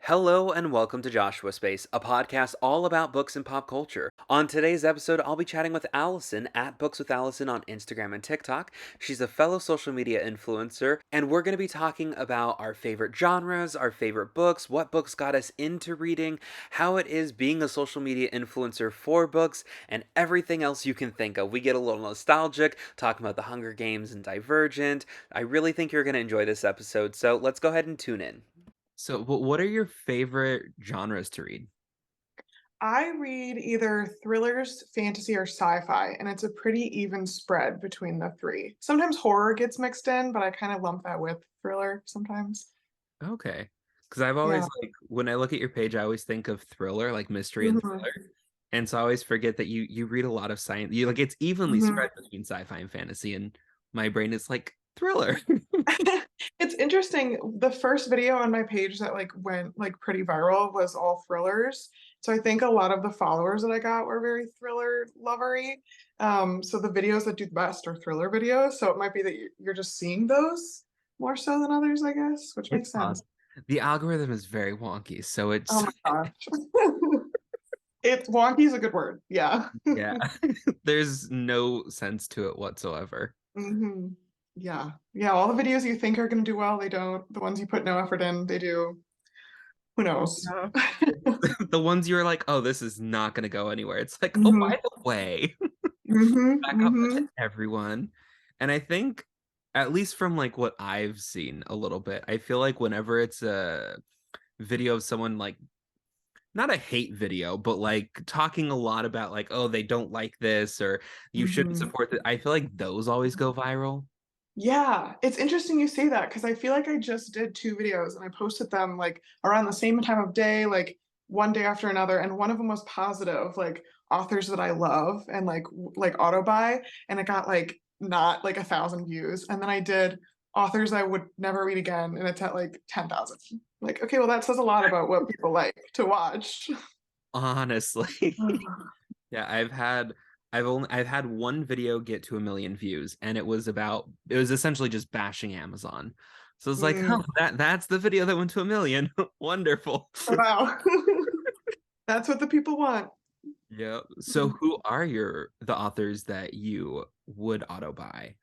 Hello and welcome to Joshua Space, a podcast all about books and pop culture. On today's episode, I'll be chatting with Allison at Books with Allison on Instagram and TikTok. She's a fellow social media influencer, and we're going to be talking about our favorite genres, our favorite books, what books got us into reading, how it is being a social media influencer for books, and everything else you can think of. We get a little nostalgic, talking about the Hunger Games and Divergent. I really think you're going to enjoy this episode, so let's go ahead and tune in. So, what are your favorite genres to read? I read either thrillers, fantasy, or sci-fi, and it's a pretty even spread between the three. Sometimes horror gets mixed in, but I kind of lump that with thriller sometimes. Okay. Because I've Yeah. always like when I look at your page, I always think of thriller, like mystery and hmm thriller. And so I always forget that you read a lot of science. You like it's evenly hmm spread between sci-fi and fantasy, and my brain is like thriller. It's interesting. The first video on my page that like went like pretty viral was all thrillers. So I think a lot of the followers that I got were very thriller lovery. So the videos that do the best are thriller videos. So it might be that you're just seeing those more so than others, I guess, which It's makes possible. sense. The algorithm is very wonky, so Oh it's my gosh. It's wonky is a good word. Yeah. yeah. There's no sense to it whatsoever. hmm Yeah. Yeah. All the videos you think are going to do well, they don't. The ones you put no effort in, they do. Who knows? Yeah. The ones you're like, oh, this is not gonna go anywhere. It's like, oh, hmm by the way. Back up to hmm everyone. And I think, at least from like what I've seen a little bit, I feel like whenever it's a video of someone like not a hate video, but like talking a lot about like, oh, they don't like this or you shouldn't hmm support it. I feel like those always go viral. Yeah, it's interesting you say that because I feel like I just did two videos and I posted them like around the same time of day, like one day after another, and one of them was positive, like authors that I love and like auto buy, and it got like not like 1,000 views, and then I did authors I would never read again, and it's at like 10,000. Like, okay, well that says a lot about what people like to watch. Honestly. Yeah, I've had one video get to 1 million views and it was essentially just bashing Amazon. So it's like, Mm, oh, that's the video that went to 1 million. Wonderful. wow. That's what the people want. Yeah. So who are the authors that you would auto buy?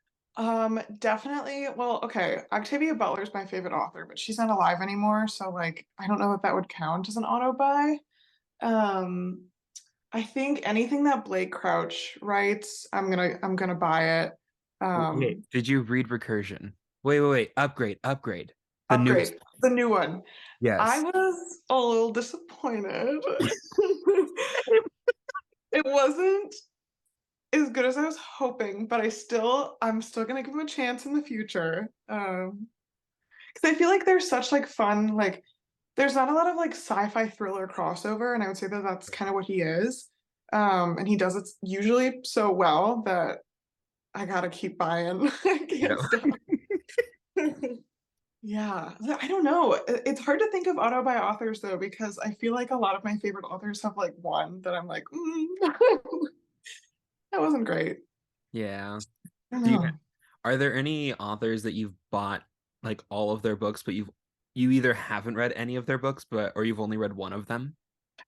Definitely. Well, okay. Octavia Butler is my favorite author, but she's not alive anymore, so like I don't know if that would count as an auto buy. Um, I think anything that Blake Crouch writes, I'm gonna buy it. Wait, Um, did you read Recursion? Wait. Upgrade. The newest Upgrade, one. the new one. I Yes. was a little disappointed. It wasn't as good as I was hoping, but I'm still gonna give him a chance in the future. Because I feel like there's such like fun, like there's not a lot of like sci-fi thriller crossover, and I would say that that's kind of what he is. And he does it usually so well that I gotta keep buying. I Yeah. can't stop. Yeah, I don't know. It's hard to think of auto buy authors though, because I feel like a lot of my favorite authors have like one that I'm like, that wasn't great. Yeah. I don't Do you know. Are there any authors that you've bought like all of their books, but you either haven't read any of their books, but or you've only read one of them?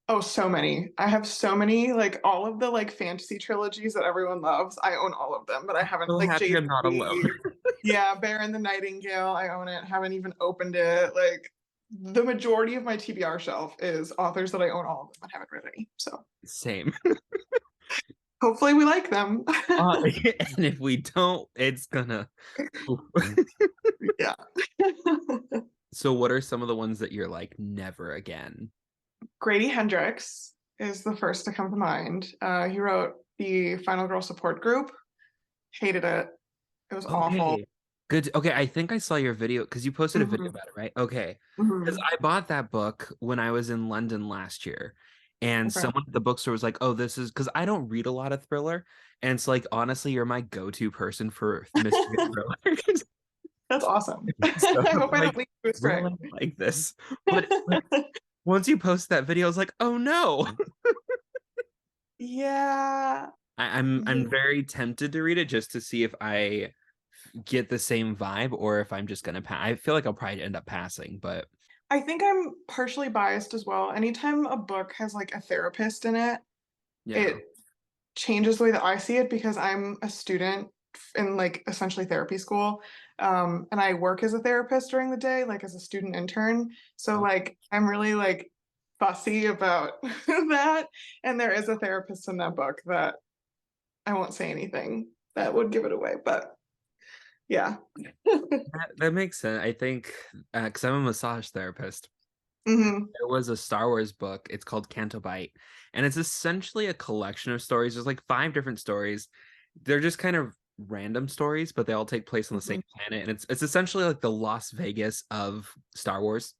Oh, so many. I have so many, like all of the like fantasy trilogies that everyone loves. I own all of them, but I haven't So like happy I'm not alone. JC. Yeah, Bear and the Nightingale. I own it. Haven't even opened it. Like the majority of my TBR shelf is authors that I own all of them and haven't read any. So Same. hopefully we like them. And if we don't, it's gonna. Yeah. So, what are some of the ones that you're like, never again? Grady Hendrix is the first to come to mind. He wrote the Final Girl Support Group. Hated it. It was awful. Okay. Good. Okay, I think I saw your video because you posted a video Mhm, about it, right? Okay. Because mhm. I bought that book when I was in London last year. And Okay. someone at the bookstore was like, oh, this is because I don't read a lot of thriller. And it's like, honestly, you're my go-to person for mystery and thriller. That's awesome. So I hope I like, don't lead you astray. really like this. But like once you post that video, I was like, oh no. Yeah. I'm Yeah. very tempted to read it just to see if I get the same vibe or if I'm just gonna pass. I feel like I'll probably end up passing, but I think I'm partially biased as well. Anytime a book has like a therapist in it, Yeah. it changes the way that I see it because I'm a student in like essentially therapy school. And I work as a therapist during the day, like as a student intern. So Oh, like I'm really like fussy about that. And there is a therapist in that book that I won't say anything that would give it away, but yeah. that makes sense. I think because I'm a massage therapist. Hmm. There was a Star Wars book. It's called Canto Bight, and it's essentially a collection of stories. There's like five different stories. They're just kind of random stories, but they all take place on the same Hmm. planet, and it's essentially like the Las Vegas of Star Wars.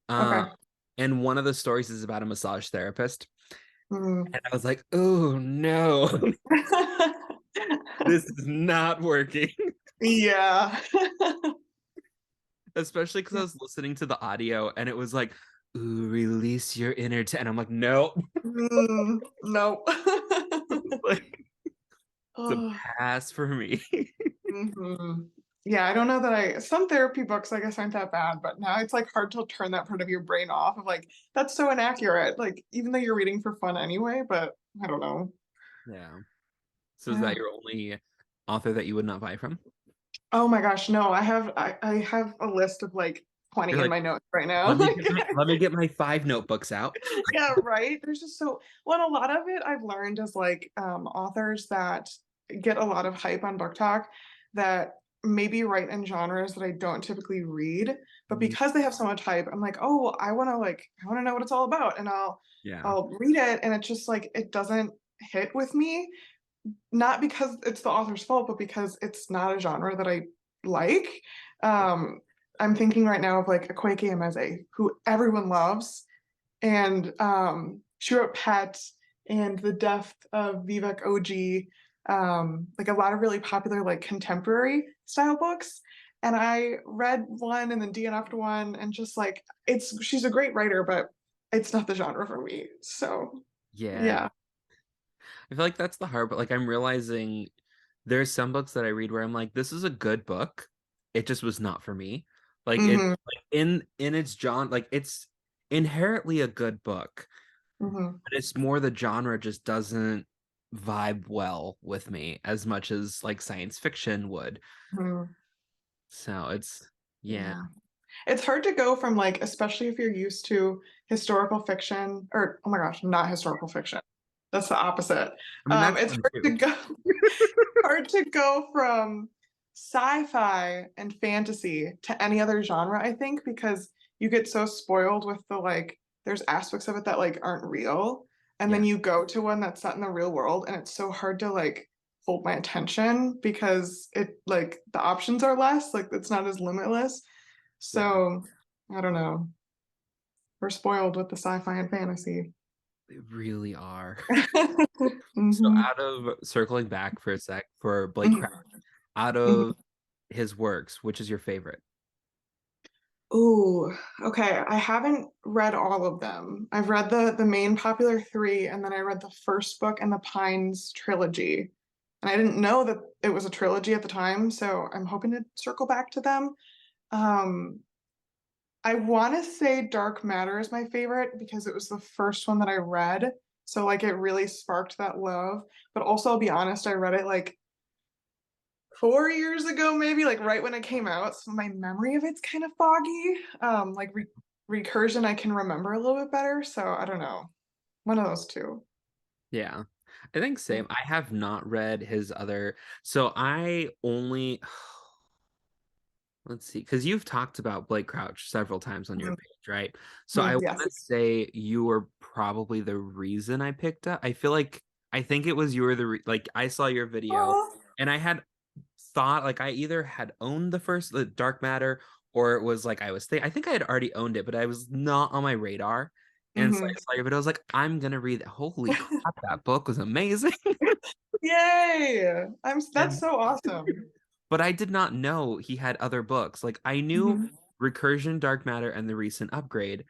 Uh, Okay. and one of the stories is about a massage therapist, Mhm. and I was like, "Oh no, this is not working." Yeah. Especially because I was listening to the audio, and it was like, "Ooh, release your inner," and I'm like, "No." Nope. Like, it's a Oh, pass for me. mhm. Yeah, I don't know that some therapy books I guess aren't that bad, but now it's like hard to turn that part of your brain off of like that's so inaccurate. Like even though you're reading for fun anyway, but I don't know. Yeah. So is that Yeah. your only author that you would not buy from? Oh my gosh, no, I have a list of like You're 20 in like, my notes right now. Like let me get my five notebooks out. yeah, right. There's just so well, and a lot of it I've learned is like authors that get a lot of hype on Book Talk that maybe write in genres that I don't typically read, but Mm, because they have so much hype, I'm like, oh, I want to know what it's all about, and yeah. I'll read it, and it's just like it doesn't hit with me, not because it's the author's fault, but because it's not a genre that I like. Yeah. Um, I'm thinking right now of like Akwaeke Emeze, who everyone loves and she wrote Pet and The Death of Vivek OG, like a lot of really popular like contemporary style books. And I read one and then DNF'd one, and just like she's a great writer, but it's not the genre for me. So Yeah. yeah. I feel like that's the hard, but like I'm realizing there's some books that I read where I'm like, this is a good book. It just was not for me. Hmm. Like in its genre, like it's inherently a good book, Hmm. but it's more the genre just doesn't vibe well with me as much as like science fiction would. Hmm. So it's yeah. Yeah. It's hard to go from like, especially if you're used to historical fiction, or oh my gosh, not historical fiction. That's the opposite. I mean that's It's fun hard to too. go hard to go from sci-fi and fantasy to any other genre, I think, because you get so spoiled with the like there's aspects of it that like aren't real. And then Yeah. you go to one that's set in the real world and it's so hard to like hold my attention because it like the options are less, like it's not as limitless. Yeah. So I don't know. We're spoiled with the sci-fi and fantasy. They really are. So Hmm. out of circling back for a sec for Blake Crouch, Hmm. out of his works, which is your favorite? Ooh, okay. I haven't read all of them. I've read the main popular three, and then I read the first book in the Pines trilogy. And I didn't know that it was a trilogy at the time, so I'm hoping to circle back to them. Um, I want to say Dark Matter is my favorite because it was the first one that I read. So like it really sparked that love. But also, I'll be honest, I read it like 4 years ago, maybe like right when it came out. So my memory of it's kind of foggy. Like recursion, I can remember a little bit better. So I don't know. One of those two. Yeah. I think same. I have not read his other. So I only let's see, because you've talked about Blake Crouch several times on your Mhm. page, right? So I Mhm. want Yes. to say you were probably the reason I picked up. I think it was you were like I saw your video Oh. and I had thought like I either had owned the Dark Matter or it was like I think I had already owned it, but I was not on my radar. And so I Hmm. saw your video. I was like, I'm gonna read it. Holy crap, that book was amazing. Yay! That's And so awesome. but I did not know he had other books. Like I knew Hmm. Recursion, Dark Matter, and the recent upgrade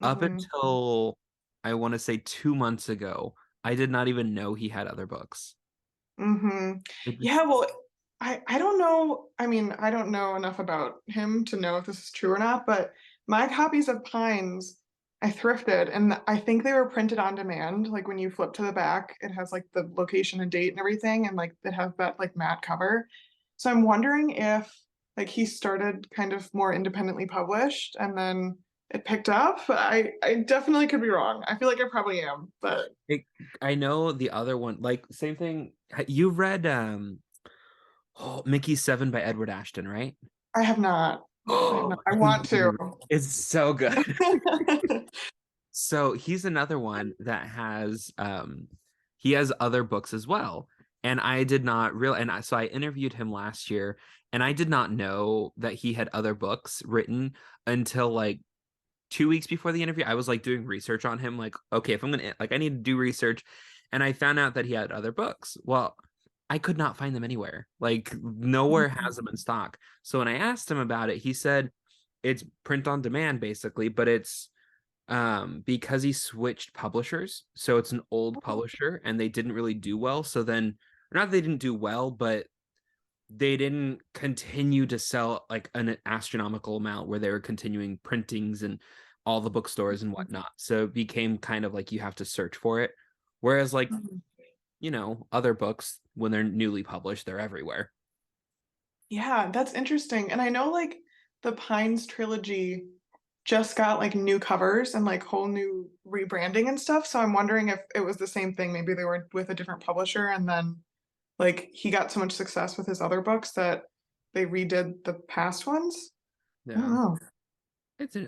up Hmm. until I want to say 2 months ago. I did not even know he had other books. Hmm. It just Yeah, well, I don't know. I mean, I don't know enough about him to know if this is true or not, but My copies of Pines I thrifted, and I think they were printed on demand. Like when you flip to the back, it has like the location and date and everything, and like it has that like matte cover. So I'm wondering if like he started kind of more independently published and then it picked up. I definitely could be wrong. I feel like I probably am, but It, I know the other one, like same thing. You read Mickey 7 by Edward Ashton, right? I have not. I have not. Oh, I want to. it's so good. So he's another one that has he has other books as well. And I did not real and so I interviewed him last year and I did not know that he had other books written until like 2 weeks before the interview. I was like doing research on him, like, okay, if I'm gonna like I need to do research. And I found out that he had other books. Well, I could not find them anywhere. Like nowhere has them in stock. So when I asked him about it, he said it's print on demand basically, but it's because he switched publishers, so it's an old publisher and they didn't really do well. So then, not they didn't do well, but they didn't continue to sell like an astronomical amount where they were continuing printings and all the bookstores and whatnot. So it became kind of like you have to search for it. Whereas like, other books when they're newly published, they're everywhere. Yeah, that's interesting. And I know like the Pines trilogy just got like new covers and like whole new rebranding and stuff. So I'm wondering if it was the same thing. Maybe they were with a different publisher and then like he got so much success with his other books that they redid the past ones. I don't Yeah. know.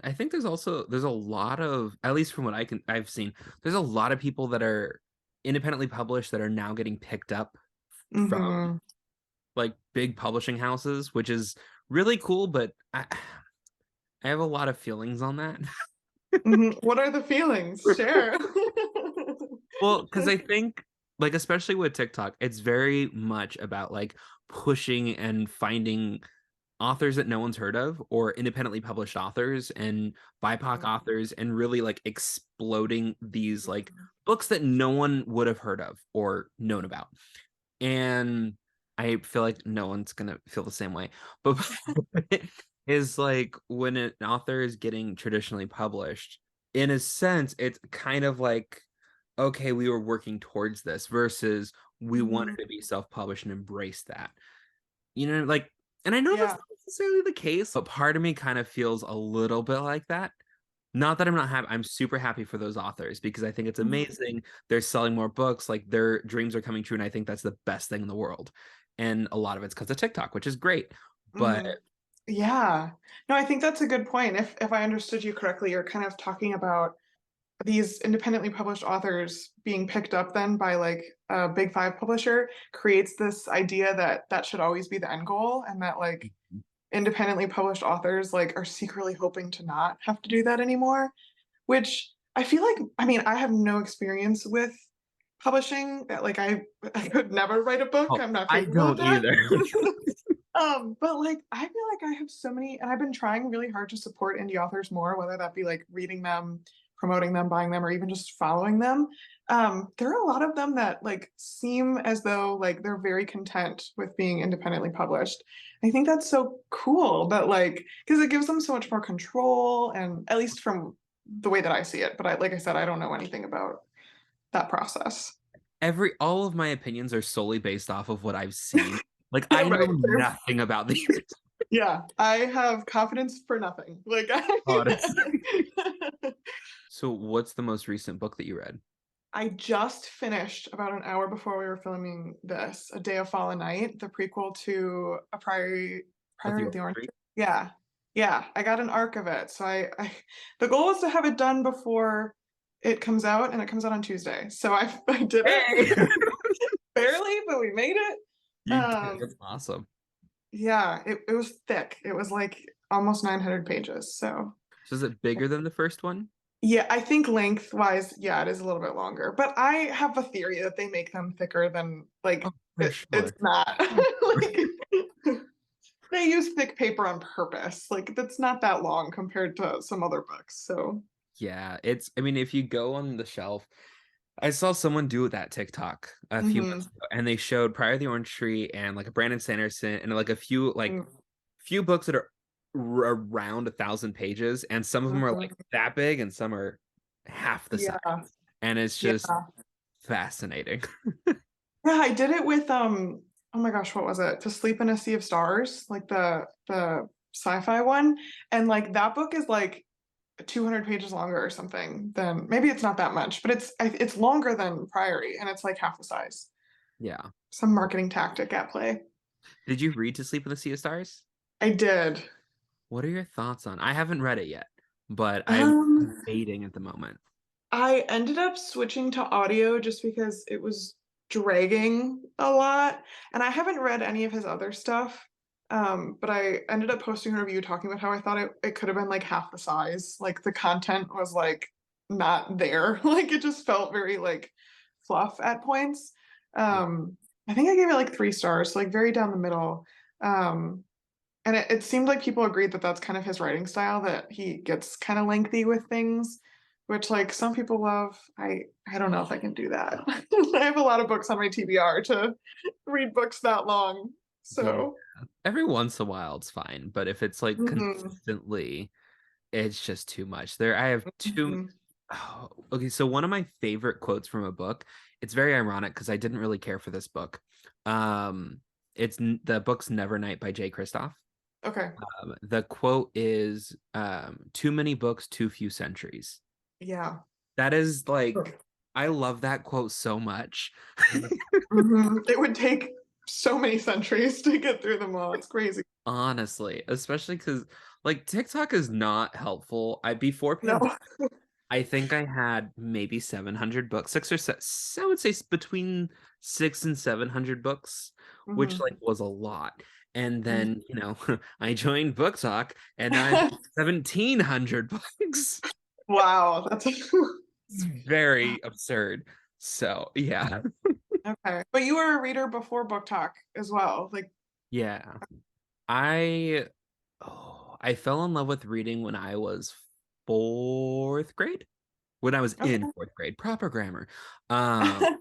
I think there's a lot of, at least from what I've seen, there's a lot of people that are independently published that are now getting picked up from Hmm. like big publishing houses, which is really cool, but I have a lot of feelings on that. Hmm. What are the feelings? Share. Well, because I think like especially with TikTok, it's very much about like pushing and finding authors that no one's heard of or independently published authors and BIPOC authors and really like exploding these like books that no one would have heard of or known about. And I feel like no one's gonna feel the same way. But is like when an author is getting traditionally published, in a sense, it's kind of like, okay, we were working towards this versus we wanted Mhm. to be self-published and embrace that. Like, and I know that's Yeah. not necessarily the case, but part of me kind of feels a little bit like that. Not that I'm not happy. I'm super happy for those authors because I think it's Mhm. amazing. They're selling more books, like their dreams are coming true, and I think that's the best thing in the world. And a lot of it's because of TikTok, which is great. But Mhm. Yeah. No, I think that's a good point. If I understood you correctly, you're kind of talking about these independently published authors being picked up then by like a big five publisher creates this idea that that should always be the end goal and that like independently published authors like are secretly hoping to not have to do that anymore, which I feel like I mean I have no experience with publishing. Like I could never write a book. oh, I'm not I capable of don't that. either. But like I feel like I have so many, and I've been trying really hard to support indie authors more, whether that be like reading them, promoting them, buying them, or even just following them. There are a lot of them that like seem as though like they're very content with being independently published. I think that's so cool that like because it gives them so much more control, and at least from the way that I see it. But like I said, I don't know anything about that process. All of my opinions are solely based off of what I've seen. Like Yeah, I know right. nothing about these Yeah, I have confidence for nothing. Like honestly. So what's the most recent book that you read? I just finished about an hour before we were filming this, A Day of Fallen Night, the prequel to A Of the Priory of the Orange Orange. Tree? Yeah. Yeah, I got an arc of it. So the goal is to have it done before it comes out, and it comes out on Tuesday. So I did Hey! it barely, but we made it. You did. Um That's awesome. yeah, it was thick. It was like almost 900 pages. So So is it bigger than the first one? yeah, I think lengthwise, yeah, it is a little bit longer. But I have a theory that they make them thicker than Oh, like for it's sure. not. Like they use thick paper on purpose. Like that's not that long compared to some other books. So Yeah, I mean, if you go on the shelf, I saw someone do that TikTok a few months mhm. ago, and they showed Prior the Orange Tree and like a Brandon Sanderson and like a few books that are around 1,000 pages, and some of them are like Mhm. that big, and some are half the size, Yeah. and it's just Yeah. fascinating. Yeah, I did it with oh my gosh, what was it? To Sleep in a Sea of Stars, like the sci-fi one. And like that book is like 200 pages longer or something than maybe it's not that much, but it's longer than Priory and it's like half the size. Yeah. Some marketing tactic at play. Did you read To Sleep in the Sea of Stars? I did. What are your thoughts on? I haven't read it yet, but I'm Um, debating at the moment. I ended up switching to audio just because it was dragging a lot. And I haven't read any of his other stuff. But I ended up posting a review talking about how I thought it could have been like half the size. Like the content was like not there. Like it just felt very like fluff at points. Yeah. I think I gave it like 3 stars, so like very down the middle. Um, and it seemed like people agreed that that's kind of his writing style, that he gets kind of lengthy with things, which like some people love. I don't know if I can do that. I have a lot of books on my TBR to read books that long. Yeah. So, Every once in a while it's fine, but if it's like mhm, consistently, it's just too much. There, I have two. mhm. Oh, okay, so one of my favorite quotes from a book, it's very ironic because I didn't really care for this book. Um, the book's Nevernight by Jay Kristoff. Okay. The quote is too many books, too few centuries. Yeah. That is like, I love that quote so much. Mhm. It would take so many centuries to get through them all. It's crazy. Honestly, especially because like TikTok is not helpful. I before No. pandemic, I think I had maybe 700 books, six or seven, I would say between 600 and 700 books, which like Mhm. was a lot. And Mhm. then, I joined Book Talk and now I have 1,700 books. Wow, that's It's very absurd. So, yeah. okay. But you were a reader before Book Talk as well. Like, Yeah. I I fell in love with reading when I was fourth grade. When I was in okay. fourth grade, proper grammar. I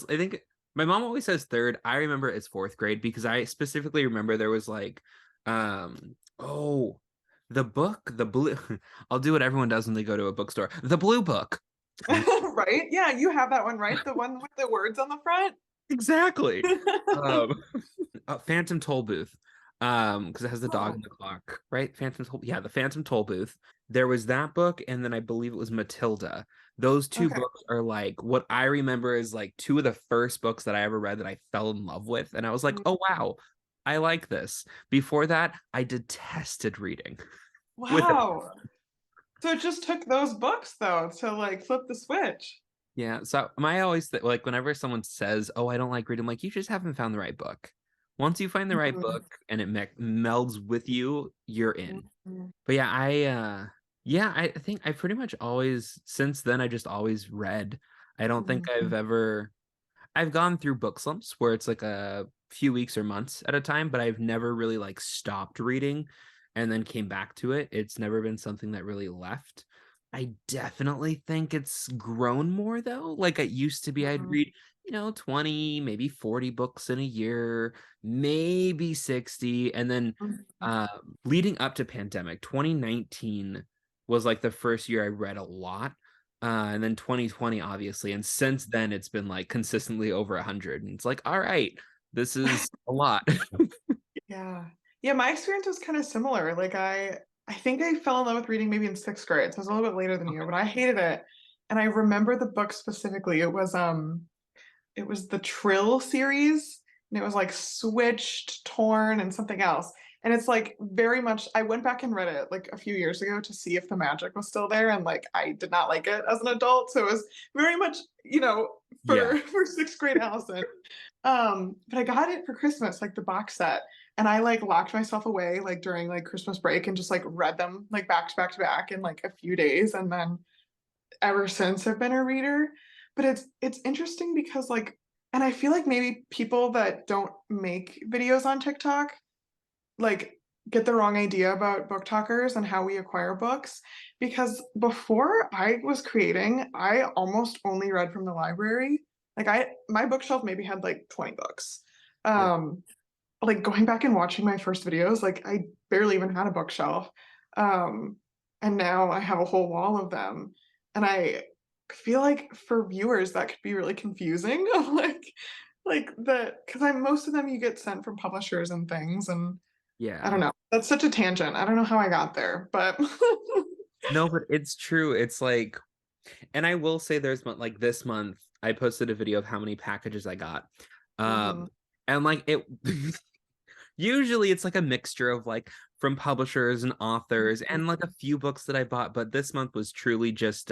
think my mom always says third. I remember it's fourth grade because I specifically remember there was like, oh, the book, the blue. I'll do what everyone does when they go to a bookstore. The blue book. Right? Yeah, you have that one, right? The one with the words on the front? Exactly. Um, Phantom Toll Booth. Because it has the dog Oh, and the clock, right? Yeah, the Phantom Toll Booth. There was that book, and then I believe it was Matilda. Those two okay. books are like what I remember is like two of the first books that I ever read that I fell in love with, and I was like, oh wow, I like this. Before that, I detested reading. With a Wow. So it just took those books though to like flip the switch. Yeah, so I always like whenever someone says, "Oh, I don't like reading," I'm like, you just haven't found the right book. Once you find the right Mhm. book and it melds with you, you're in. Mhm. But yeah, I think I pretty much always since then I just always read. I don't think Mhm. I've gone through book slumps where it's like a few weeks or months at a time, but I've never really like stopped reading and then came back to it. It's never been something that really left. I definitely think it's grown more though. Like it used to be, I'd Mhm. read, 20, maybe 40 books in a year, maybe 60. And then Mhm. leading up to pandemic, 2019 was like the first year I read a lot. And then 2020, obviously. And since then, it's been like consistently over 100. And it's like, all right, this is a lot. Yeah. Yeah, my experience was kind of similar. Like I think I fell in love with reading maybe in 6th grade, so I was a little bit later than you, but I hated it. And I remember the book specifically. It was the Trill series, and it was like Switched, Torn, and something else. And it's like very much, I went back and read it like a few years ago to see if the magic was still there, and like I did not like it as an adult. So it was very much, Yeah. for 6th grade Allison. But I got it for Christmas, like the box set. And I like locked myself away like during like Christmas break and just like read them like back to back to back in like a few days. And then ever since I've been a reader. But it's interesting because like, and I feel like maybe people that don't make videos on TikTok like get the wrong idea about book talkers and how we acquire books. Because before I was creating, I almost only read from the library. Like my bookshelf maybe had like 20 books. Yeah. Um, like going back and watching my first videos, like I barely even had a bookshelf. Um, and now I have a whole wall of them. And I feel like for viewers that could be really confusing of like that because I'm most of them you get sent from publishers and things and I don't Yeah. know. That's such a tangent. I don't know how I got there, but No, but it's true. It's like, and I will say like this month I posted a video of how many packages I got. Mhm. Um and like it usually it's like a mixture of like from publishers and authors and like a few books that I bought, but this month was truly just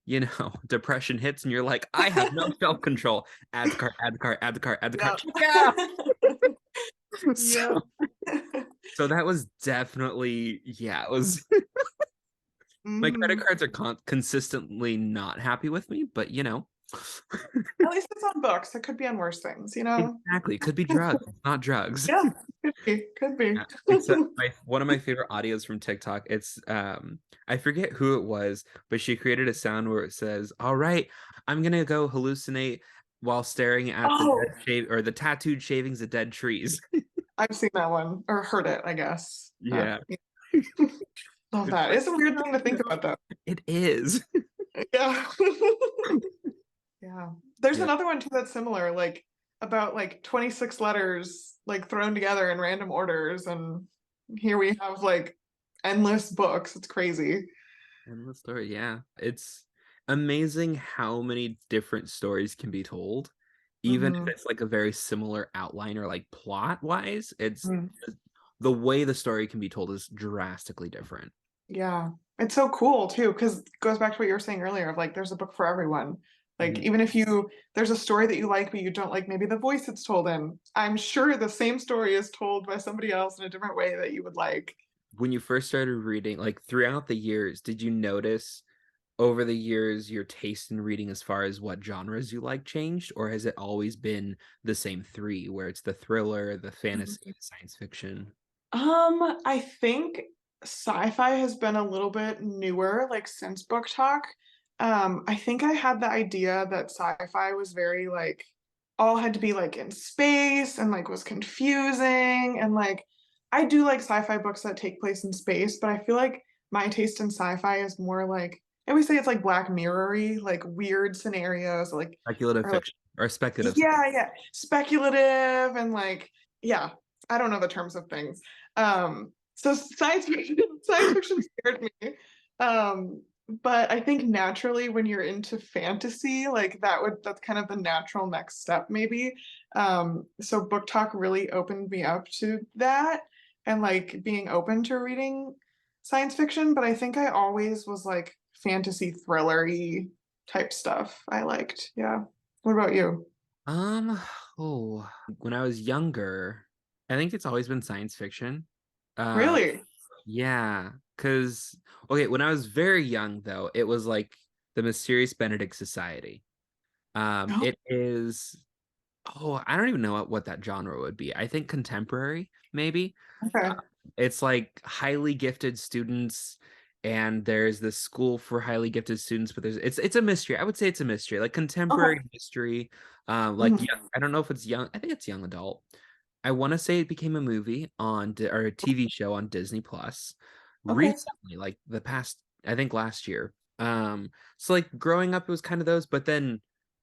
you know, depression hits and you're like, I have no self-control. Add to cart, add to cart, add to cart, add to Yeah. cart. Yeah. Yeah. So, so that was definitely, yeah, it was my credit Mhm. cards are consistently not happy with me, but you know. At least it's on books. It could be on worse things, you know? Exactly. It could be drugs, not drugs. Yeah, could be, could be. Yeah. Except one of my favorite audios from TikTok, it's I forget who it was, but she created a sound where it says, "All right, I'm gonna go hallucinate while staring at the Oh, dead shave or the tattooed shavings of dead trees." I've seen that one or heard it, I guess. Yeah. Yeah. Love It's that. like, It's a weird thing to think about, though. it is. Yeah. Yeah. There's Yeah. another one too that's similar, like about like 26 letters like thrown together in random orders, and here we have like endless books. It's crazy. And the story, yeah. It's amazing how many different stories can be told, even if Hmm. it's like a very similar outline or like plot wise. It's the way the story can be told is drastically different. Yeah. It's so cool too, because it goes back to what you were saying earlier of like there's a book for everyone. Like Mhm. even if there's a story that you like but you don't like maybe the voice it's told in, I'm sure the same story is told by somebody else in a different way that you would like. When you first started reading, like throughout the years, did you notice over the years your taste in reading as far as what genres you like changed, or has it always been the same three, where it's the thriller, the fantasy, the science fiction? I think sci-fi has been a little bit newer, like since book talk. I think I had the idea that sci-fi was very like all had to be like in space and like was confusing and like I do like sci-fi books that take place in space, but I feel like my taste in sci-fi is more like I always say it's like Black Mirror-y, like weird scenarios, like Speculative or like fiction or speculative yeah, yeah, speculative and like yeah, I don't know the terms of things. So science fiction scared me. But I think naturally when you're into fantasy, like that's kind of the natural next step maybe. So book talk really opened me up to that and like being open to reading science fiction, but I think I always was like fantasy thriller-y type stuff I liked. Yeah. What about you? Um, oh, when I was younger, I think it's always been science fiction. Uh, Really? yeah, because okay, when I was very young though, it was like the Mysterious Benedict Society. Oh, It is, oh, I don't even know what that genre would be. I think contemporary, maybe. okay. It's like highly gifted students, and there's this school for highly gifted students, but it's a mystery. I would say it's a mystery, like Okay. contemporary mystery. Like Mhm. young, I don't know if it's young. I think it's young adult. I want to say it became a movie or a TV show on Disney Plus Okay. recently, like the past, I think last year. So like growing up, it was kind of those, but then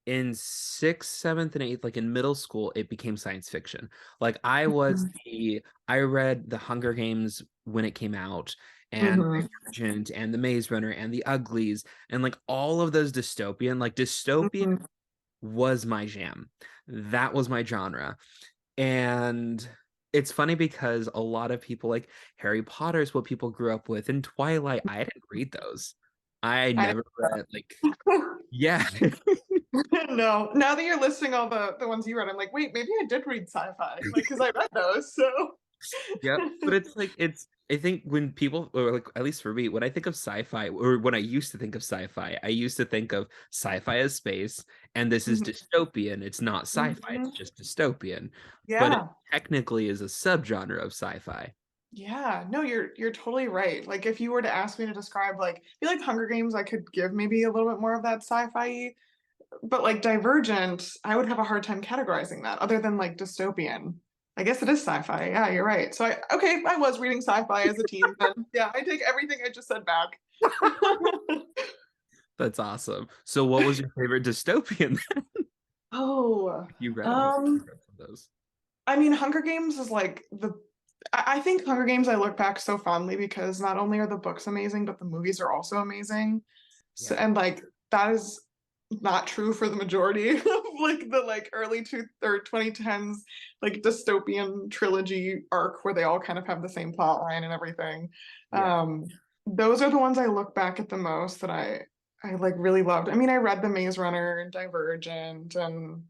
in sixth, seventh, and eighth, like in middle school, it became science fiction. Like I read The Hunger Games when it came out, and Hmm. Divergent, and The Maze Runner, and The Uglies, and like all of those dystopian, like dystopian Hmm. was my jam. That was my genre. And it's funny because a lot of people like Harry Potter is what people grew up with, and Twilight, I didn't read those. I I never read like yeah. no. Now that you're listing all the ones you read, I'm like, wait, maybe I did read sci-fi, like because I read those. So. Yep. But it's like it's I think when people or like at least for me, when I think of sci-fi or when I used to think of sci-fi, I used to think of sci-fi as space and this is Mhm. dystopian. It's not sci-fi, it's Mhm. just dystopian. But it Yeah. technically is a subgenre of sci-fi. Yeah. No, you're totally right. Like if you were to ask me to describe like I feel like Hunger Games, I could give maybe a little bit more of that sci-fi, but like Divergent, I would have a hard time categorizing that other than like dystopian. I guess it is sci-fi. Yeah, you're right. So I was reading sci-fi as a teen then. Yeah, I take everything I just said back. That's awesome. So what was your favorite dystopian? Oh, You read them. You um, read some of those. I mean, Hunger Games is like I think Hunger Games I look back so fondly because not only are the books amazing, but the movies are also amazing. So Yeah. and like that is not true for the majority of like the like early two or 2010s like dystopian trilogy arc where they all kind of have the same plot line and everything. Yeah. Um, those are the ones I look back at the most that I like really loved. I mean, I read The Maze Runner and Divergent and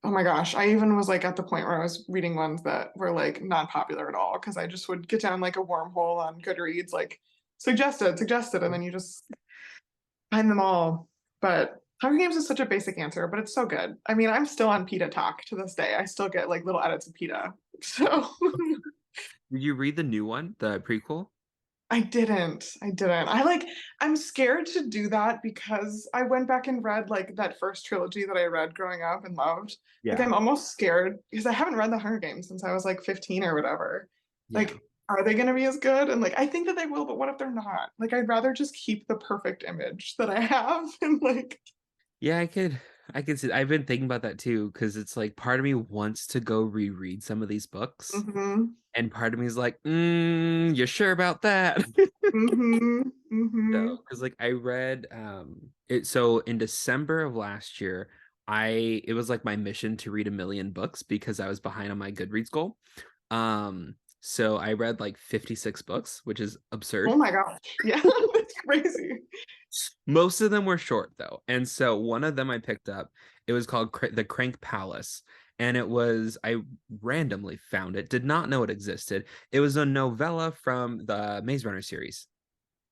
oh my gosh, I even was like at the point where I was reading ones that were like not popular at all because I just would get down like a wormhole on Goodreads, like suggested, and then you just find them all. But Hunger Games is such a basic answer, but it's so good. I mean, I'm still on PETA Talk to this day. I still get like little edits of PETA. So Did you read the new one, the prequel? I didn't. I didn't. I'm scared to do that because I went back and read like that first trilogy that I read growing up and loved. Like Yeah. I'm almost scared because I haven't read the Hunger Games since I was like 15 or whatever. Yeah. Like, are they gonna be as good? And like I think that they will, but what if they're not? Like I'd rather just keep the perfect image that I have and like Yeah, I could see. I've been thinking about that too, because it's like part of me wants to go reread some of these books, mm-hmm, and part of me is like, you sure about that? mm-hmm, So, mm-hmm. because like I read it so in December of last year, it was like my mission to read 1 million books because I was behind on my Goodreads goal. So I read like 56 books, which is Oh absurd. my gosh. Yeah, that's crazy. Most of them were short though. And so one of them I picked up, it was called The Crank Palace. And I randomly found it, did not know it existed. It was a novella from the Maze Runner series.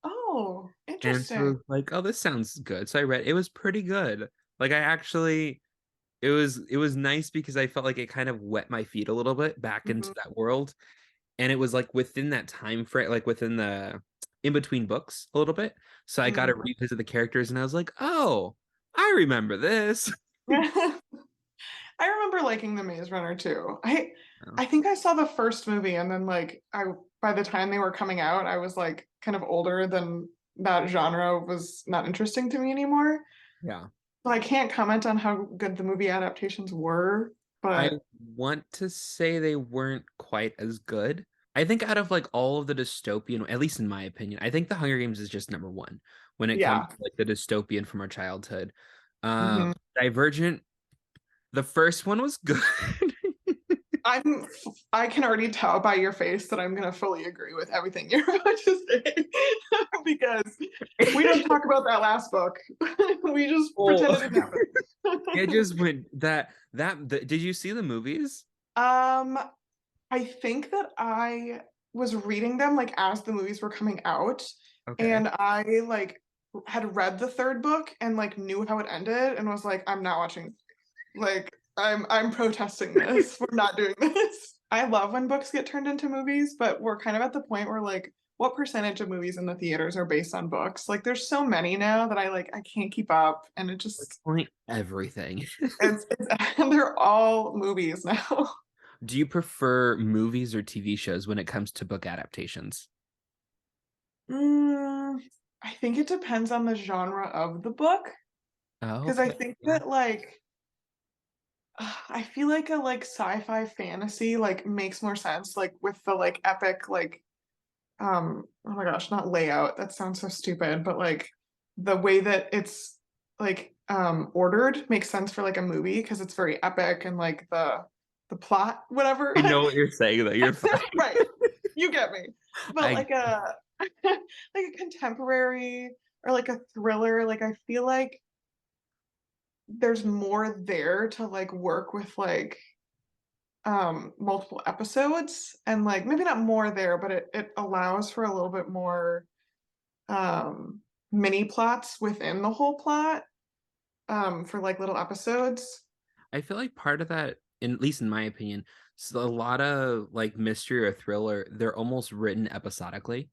Oh, And so I interesting. was like, oh, this sounds good. So I read it was pretty good. Like it was nice because I felt like it kind of wet my feet a little bit back into Mhm, that world. And it was like within that time frame, like within the in between books a little bit. So I got to mhm. revisit the characters and I was like, oh, I remember this. I remember liking The Maze Runner too. Oh, I think I saw the first movie and then like I by the time they were coming out, I was like kind of older than that genre was not interesting to me anymore. yeah. So I can't comment on how good the movie adaptations were, I but want to say they weren't quite as good. I think out of like all of the dystopian, at least in my opinion, I think The Hunger Games is just number one when it comes yeah. to like the dystopian from our childhood. Mhm. Divergent, the first one was good. I'm I can already tell by your face that I'm gonna fully agree with everything you're about to say because we don't talk about that last book. We just pretend Oh, it didn't it happen. just went did you see the movies? Um, I think that I was reading them like as the movies were coming out, Okay. and I like had read the third book and like knew how it ended and was like, I'm not watching. Like, I'm protesting this. We're not doing this. I love when books get turned into movies, but we're kind of at the point where like what percentage of movies in the theaters are based on books? Like there's so many now that I can't keep up and it just Like everything. it's they're all movies now. Do you prefer movies or TV shows when it comes to book adaptations? Mm, I think it depends on the genre of the book Oh, because I okay. think Yeah. that like I feel like a like sci-fi fantasy like makes more sense like with the like epic like oh my gosh, not layout. That sounds so stupid, but like the way that it's like ordered makes sense for like a movie because it's very epic and like the plot whatever. I know what you're saying though. You're fine. Right. You get me. But I like a like a contemporary or like a thriller, like I feel like there's more there to like work with like multiple episodes and like maybe not more there, but it allows for a little bit more um mini plots within the whole plot for like little episodes. I feel like part of that, at least in my opinion, so a lot of like mystery or thriller, they're almost written episodically.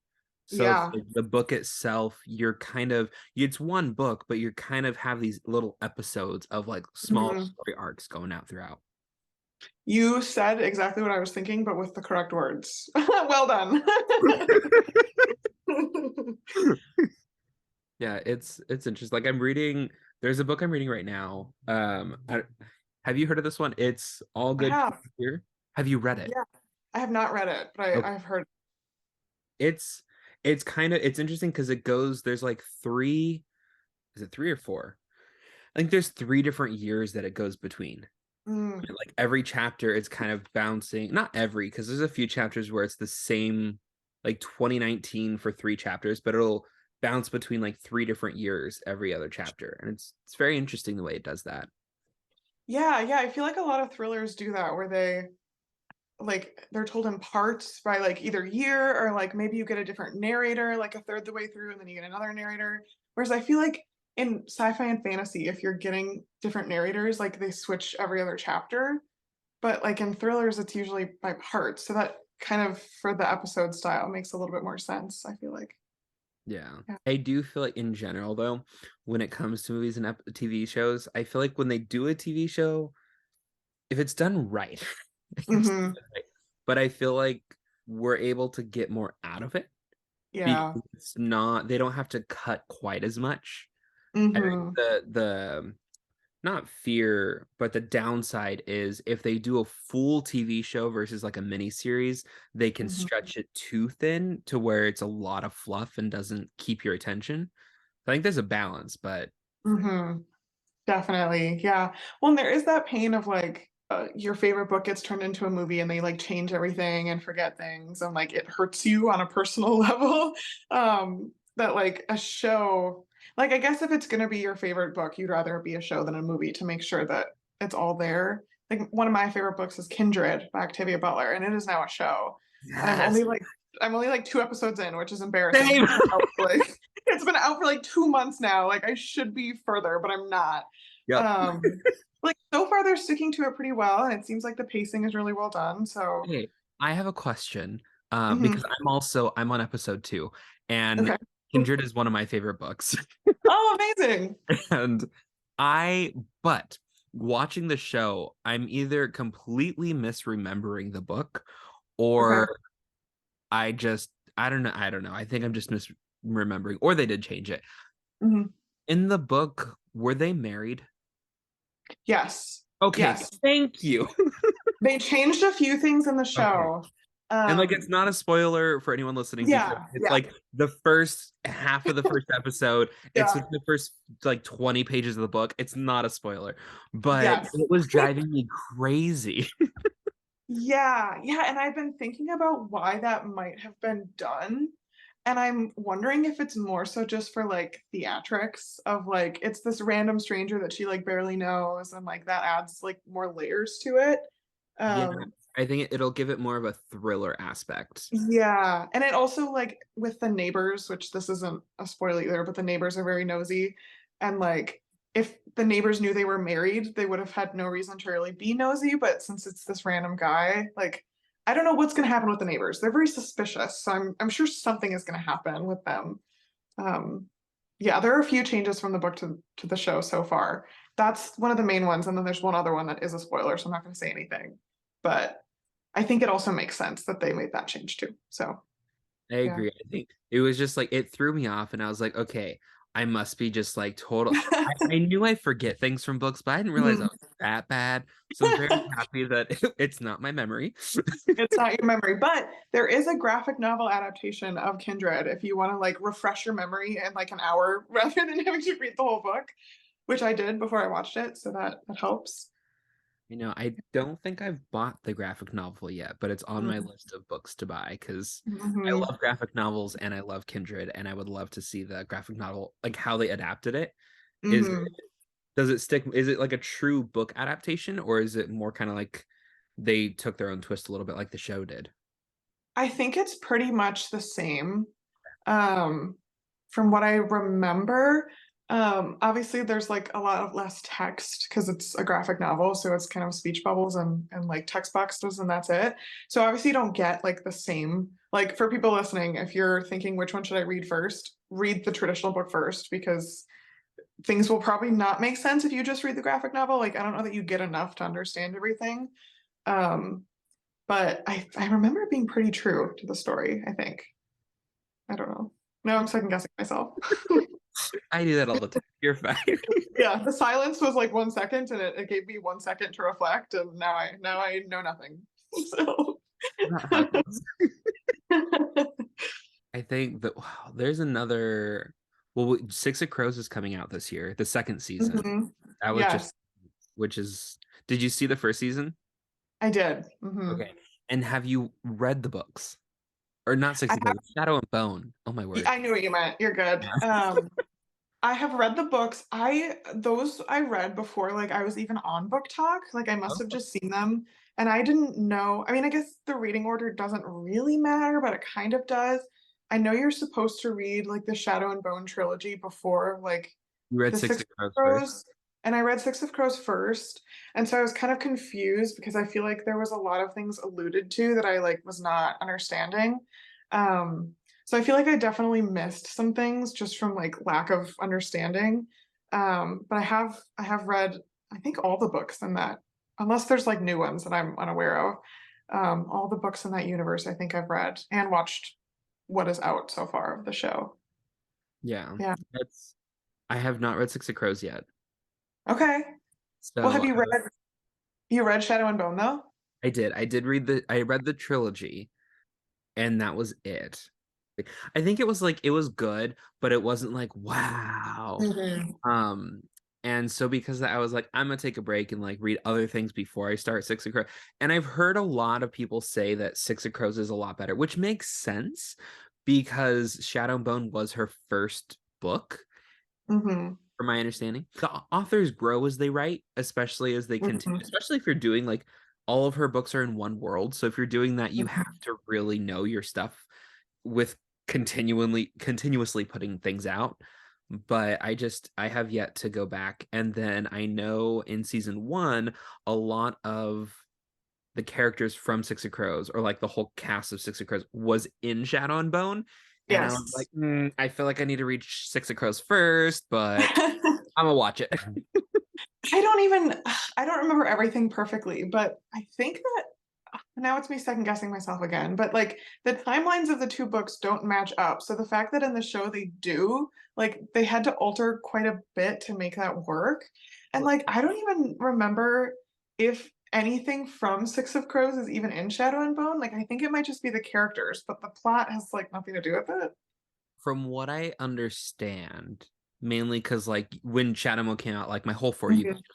So it's Yeah. like the book itself, you're kind of it's one book, but you kind of have these little episodes of like small Mhm. story arcs going out throughout. You said exactly what I was thinking, but with the correct words. Well done. Yeah, it's interesting. Like I'm reading, there's a book I'm reading right now. Have you heard of this one? It's All I Good have. People Here. Have you read it? Yeah. I have not read it, but Okay. I've heard. It's it's kind of it's interesting because it goes, there's like three, is it three or four? I think there's three different years that it goes between. Mm, Like every chapter it's kind of bouncing, not every, because there's a few chapters where it's the same, like 2019 for three chapters, but it'll bounce between like three different years every other chapter. And it's very interesting the way it does that. yeah, yeah. I feel like a lot of thrillers do that where they're told in parts by like either year or like maybe you get a different narrator like a third the way through and then you get another narrator. Whereas I feel like in sci-fi and fantasy, if you're getting different narrators, like they switch every other chapter. But like in thrillers, it's usually by parts. So that kind of for the episode style makes a little bit more sense, I feel like. Yeah. Yeah. I do feel like in general though, when it comes to movies and TV shows, I feel like when they do a TV show, if it's done right, it's Hmm. right. But I feel like we're able to get more out of it Yeah. because it's not, they don't have to cut quite as much. I think Hmm. the not fear, but the downside is if they do a full TV show versus like a mini series, they can Hmm. stretch it too thin to where it's a lot of fluff and doesn't keep your attention. I think there's a balance, but Hmm. Definitely. Yeah. Well, and there is that pain of like your favorite book gets turned into a movie and they like change everything and forget things and like it hurts you on a personal level. That like a show, like I guess if it's gonna be your favorite book, you'd rather it be a show than a movie to make sure that it's all there. Like one of my favorite books is Kindred by Octavia Butler, and it is now a show. And yes. I'm only like 2 episodes in, which is embarrassing Same. because it's been out for like it's been out for like 2 months now. Like I should be further, but I'm not. Yep. Um, like so far they're sticking to it pretty well, and it seems like the pacing is really well done. So, Hey, I have a question. mhm. Because I'm on episode two, and Okay. Kindred is one of my favorite books. Oh, amazing. And I, but watching the show, I'm either completely misremembering the book Okay. or I don't know. I don't know. I think I'm just misremembering, or they did change it. Mhm. In the book, were they married? Yes. Okay, Yes. thank you. They changed a few things in the Okay. show. And like it's Um, not a spoiler for anyone listening because yeah, it's yeah, like the first half of the first episode, it's yeah, with the first like 20 pages of the book. It's not a spoiler, but yes. it was driving me crazy. Yeah, yeah. And I've been thinking about why that might have been done. And I'm wondering if it's more so just for like theatrics of like it's this random stranger that she like barely knows, and like that adds like more layers to it. Yeah, Um, I think it'll give it more of a thriller aspect. yeah. And it also like with the neighbors, which this isn't a spoiler either, but the neighbors are very nosy. And like if the neighbors knew they were married, they would have had no reason to really be nosy. But since it's this random guy, like I don't know what's gonna happen with the neighbors. They're very suspicious. So I'm sure something is gonna happen with them. Um, yeah, there are a few changes from the book to the show so far. That's one of the main ones, and then there's one other one that is a spoiler, so I'm not gonna say anything. But I think it also makes sense that they made that change too. So I yeah. agree. I think it was just like it threw me off, and I was like, okay, I must be just like total. I knew I forget things from books, but I didn't realize I Mhm. was that bad. So I'm very happy that it's not my memory. It's not your memory, but there is a graphic novel adaptation of Kindred if you want to like refresh your memory in like an hour rather than having to read the whole book, which I did before I watched it, so that helps. I don't think I've bought the graphic novel yet, but it's on my Mm-hmm. list of books to buy because I Mm-hmm. love graphic novels and I love Kindred, and I would love to see the graphic novel, like how they adapted it. Is Mm-hmm. does it stick? Is it like a true book adaptation, or is it more kind of like they took their own twist a little bit like the show did? I think it's pretty much the same. Um, from what I remember, obviously there's like a lot of less text because it's a graphic novel, so it's kind of speech bubbles and like text boxes and that's it. So obviously you don't get like the same. Like for people listening, if you're thinking which one should I read first, read the traditional book first because things will probably not make sense if you just read the graphic novel. Like I don't know that you get enough to understand everything. But I remember it being pretty true to the story, I think. I don't know. Now I'm second guessing myself. I do that all the time. You're fine. Yeah, the silence was like 1 second, and it gave me 1 second to reflect, and now I know nothing. So That happens. I think that wow, there's another. Well, Six of Crows is coming out this year, the second season. Mhm. That was just, Yes, which is. Did you see the first season? I did. Okay. And have you read the books? Or not Six I of have, Crows, Shadow and Bone. Oh my word. I knew what you meant. You're good. I have read the books. I read before like I was even on Book Talk. Like I must have Oh, just seen them and I didn't know. I mean, I guess the reading order doesn't really matter, but it kind of does. I know you're supposed to read like the Shadow and Bone trilogy before like you read the Six Six of Crows of first? Crows, and I read Six of Crows first. And so I was kind of confused because I feel like there was a lot of things alluded to that I like was not understanding. Um, so I feel like I definitely missed some things just from like lack of understanding. But I have read I think all the books in that, unless there's like new ones that I'm unaware of. All the books in that universe I think I've read and watched what is out so far of the show. Yeah. Yeah. That's I have not read Six of Crows yet. Okay. Well, have So you read Shadow and Bone though? I did. I read the trilogy and that was it. I think it was like it was good, but it wasn't like wow. Hmm. Um, and so because of that, I was like, I'm gonna take a break and like read other things before I start Six of Crows. And I've heard a lot of people say that Six of Crows is a lot better, which makes sense because Shadow and Bone was her first book, Hmm. from my understanding. The authors grow as they write, especially as they continue, Hmm. especially if you're doing like all of her books are in one world. So if you're doing that, you have Hmm. to really know your stuff with continuously putting things out. But I have yet to go back. And then I know in season one, a lot of the characters from Six of Crows, or like the whole cast of Six of Crows, was in Shadow and Bone. And I was like, Yes. I feel like I need to reach Six of Crows first, but I'm gonna watch it. I don't even I don't remember everything perfectly, but I think that now it's me second guessing myself again. But like the timelines of the two books don't match up. So the fact that in the show they do, like they had to alter quite a bit to make that work. And like I don't even remember if anything from Six of Crows is even in Shadow and Bone. Like I think it might just be the characters, but the plot has like nothing to do with it. From what I understand, mainly because like when Shadowmo came out, like my whole For You Mhm. page, from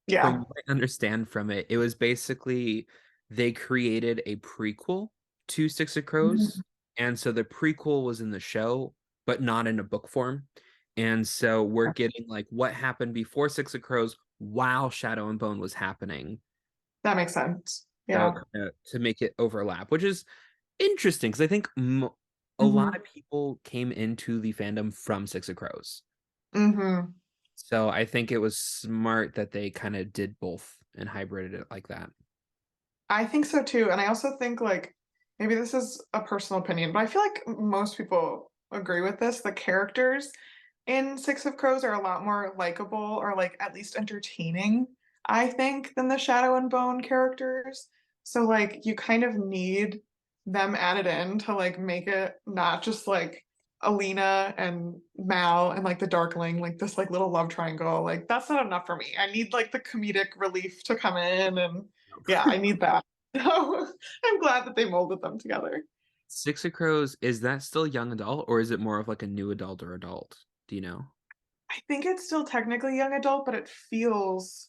Yeah. what I understand from it, it was basically they created a prequel to Six of Mhm. Crows. And so the prequel was in the show, but not in a book form. And so we're getting like what happened before Six of Crows while Shadow and Bone was happening. That makes sense. So Yeah. to make it overlap, which is interesting because I think a lot of Hmm. people came into the fandom from Six of Crows. Hmm. So I think it was smart that they kind of did both and hybrided it like that. I think so too. And I also think like maybe this is a personal opinion, but I feel like most people agree with this. The characters in Six of Crows are a lot more likable or like at least entertaining, I think, than the Shadow and Bone characters. So like you kind of need them added in to like make it not just like Alina and Mal and like the Darkling, like this like little love triangle. Like that's not enough for me. I need like the comedic relief to come in and yeah, I need that. So I'm glad that they molded them together. Six of Crows, is that still young adult or is it more of like a new adult or adult? Do you know? I think it's still technically young adult, but it feels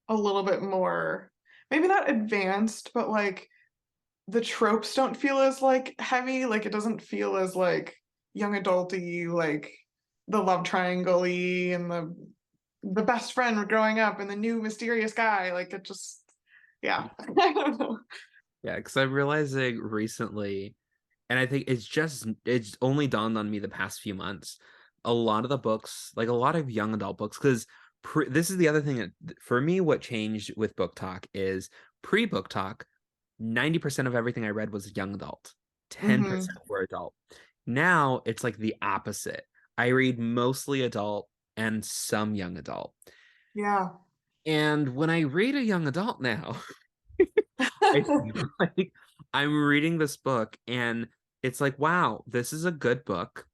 a little bit more, maybe not advanced, but like the tropes don't feel as like heavy. Like it doesn't feel as like young adulty, like the love triangle-y and the best friend growing up and the new mysterious guy. Like it just, yeah. I don't know. Yeah, because I'm realizing recently, and I think it's only dawned on me the past few months. A lot of the books, like a lot of young adult books, because this is the other thing that for me, what changed with book talk is pre-book talk, 90% of everything I read was young adult, Hmm. 10% were adult. Now it's like the opposite. I read mostly adult and some young adult. Yeah. And when I read a young adult now, I like I'm reading this book and it's like, wow, this is a good book.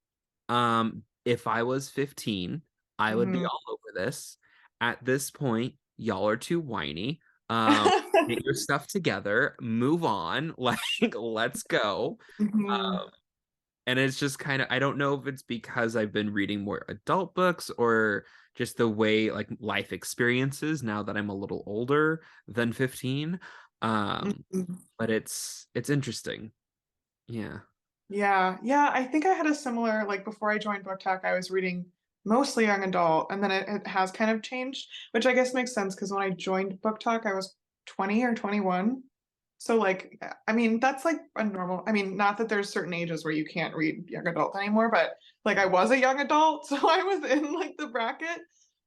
If I was 15, I would be Mhm. all over this. At this point, y'all are too whiny. Get your stuff together, move on, like let's go. Mhm. Um, and it's just kind of I don't know if it's because I've been reading more adult books or just the way like life experiences now that I'm a little older than 15. Mhm. But it's interesting. Yeah. Yeah, yeah, I think I had a similar, like before I joined Book Talk, I was reading mostly young adult, and then it has kind of changed, which I guess makes sense because when I joined Book Talk, I was 20 or 21. So like, I mean, that's like a normal, I mean, not that there's certain ages where you can't read young adult anymore, but like I was a young adult, so I was in like the bracket.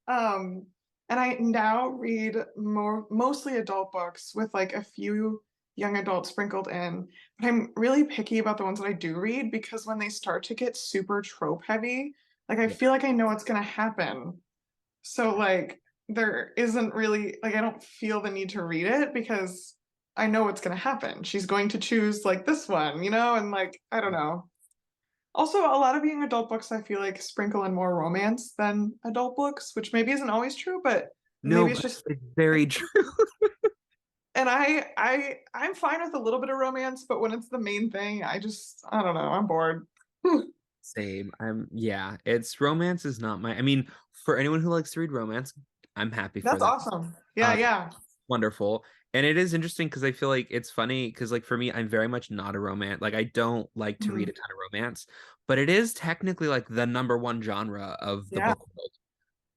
Um, and I now read mostly adult books with like a few young adults sprinkled in. But I'm really picky about the ones that I do read because when they start to get super trope heavy, like I Yeah. feel like I know what's gonna happen. So like there isn't really like I don't feel the need to read it because I know what's gonna happen. She's going to choose like this one, and like I don't know. Also, a lot of young adult books I feel like sprinkle in more romance than adult books, which maybe isn't always true, but No, maybe it's but just it's very true. and I'm fine with a little bit of romance, but when it's the main thing, I don't know, I'm bored. Same. Yeah, it's romance is not my I mean, for anyone who likes to read romance, I'm happy for That's them. awesome. Yeah, Uh, yeah. Wonderful. And it is interesting because I feel like it's funny because like for me, I'm very much not a romance. Like I don't like to read Mhm. a ton of romance, but it is technically like the number one genre of the Yeah. book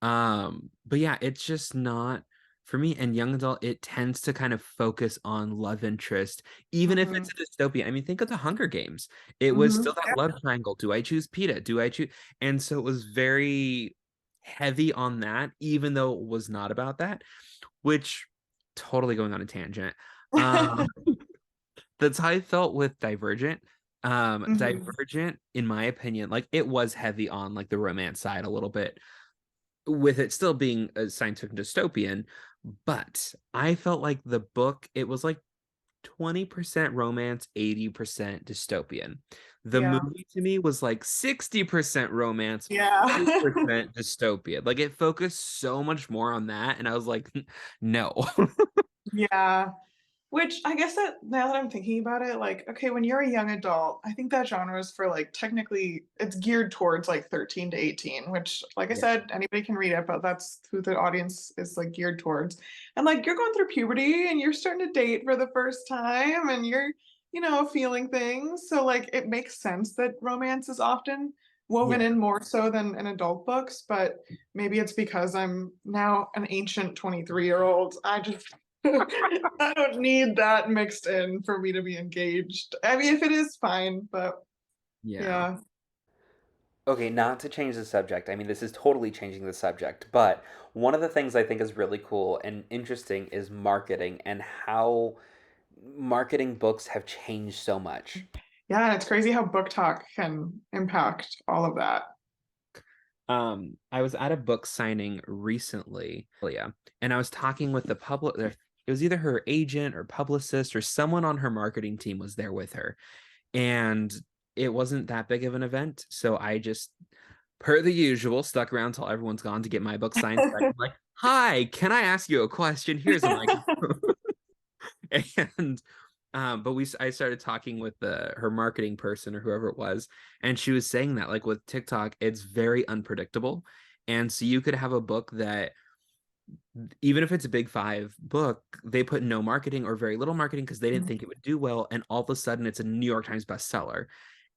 world. But yeah, it's just not for me. And young adult, it tends to kind of focus on love interest, even if Hmm. it's a dystopia. I mean, think of the Hunger Games. It was Hmm. still that love triangle. Do I choose Peeta? Do I choose? And so it was very heavy on that, even though it was not about that, which totally going on a tangent. Um, that's how I felt with Divergent. Hmm. Divergent, in my opinion, like it was heavy on like the romance side a little bit with it still being a science fiction dystopian, but I felt like the book, it was like 20% romance, 80% dystopian. The Yeah. movie to me was like 60% romance, Yeah. 40% dystopia. Like it focused so much more on that. And I was like, no. Yeah. Which I guess that now that I'm thinking about it, like, okay, when you're a young adult, I think that genre is for like technically it's geared towards like 13 to 18, which, like I Yeah. said, anybody can read it, but that's who the audience is like geared towards. And like you're going through puberty and you're starting to date for the first time and you're, feeling things. So like it makes sense that romance is often woven Yeah. in more so than in adult books, but maybe it's because I'm now an ancient 23-year-old. I don't need that mixed in for me to be engaged. I mean, if it is, fine, but Yeah. yeah. Okay, not to change the subject. I mean, this is totally changing the subject, but one of the things I think is really cool and interesting is marketing and how marketing books have changed so much. Yeah, and it's crazy how book talk can impact all of that. I was at a book signing recently, yeah, and I was talking with the public. It was either her agent or publicist or someone on her marketing team was there with her, and it wasn't that big of an event, so I just, per the usual, stuck around till everyone's gone to get my book signed. So I can like, hi, can I ask you a question? Here's a microphone. And but I started talking with the her marketing person or whoever it was, and she was saying that like with TikTok it's very unpredictable, and so you could have a book that even if it's a big five book, they put no marketing or very little marketing because they didn't think it would do well, and all of a sudden it's a New York Times bestseller,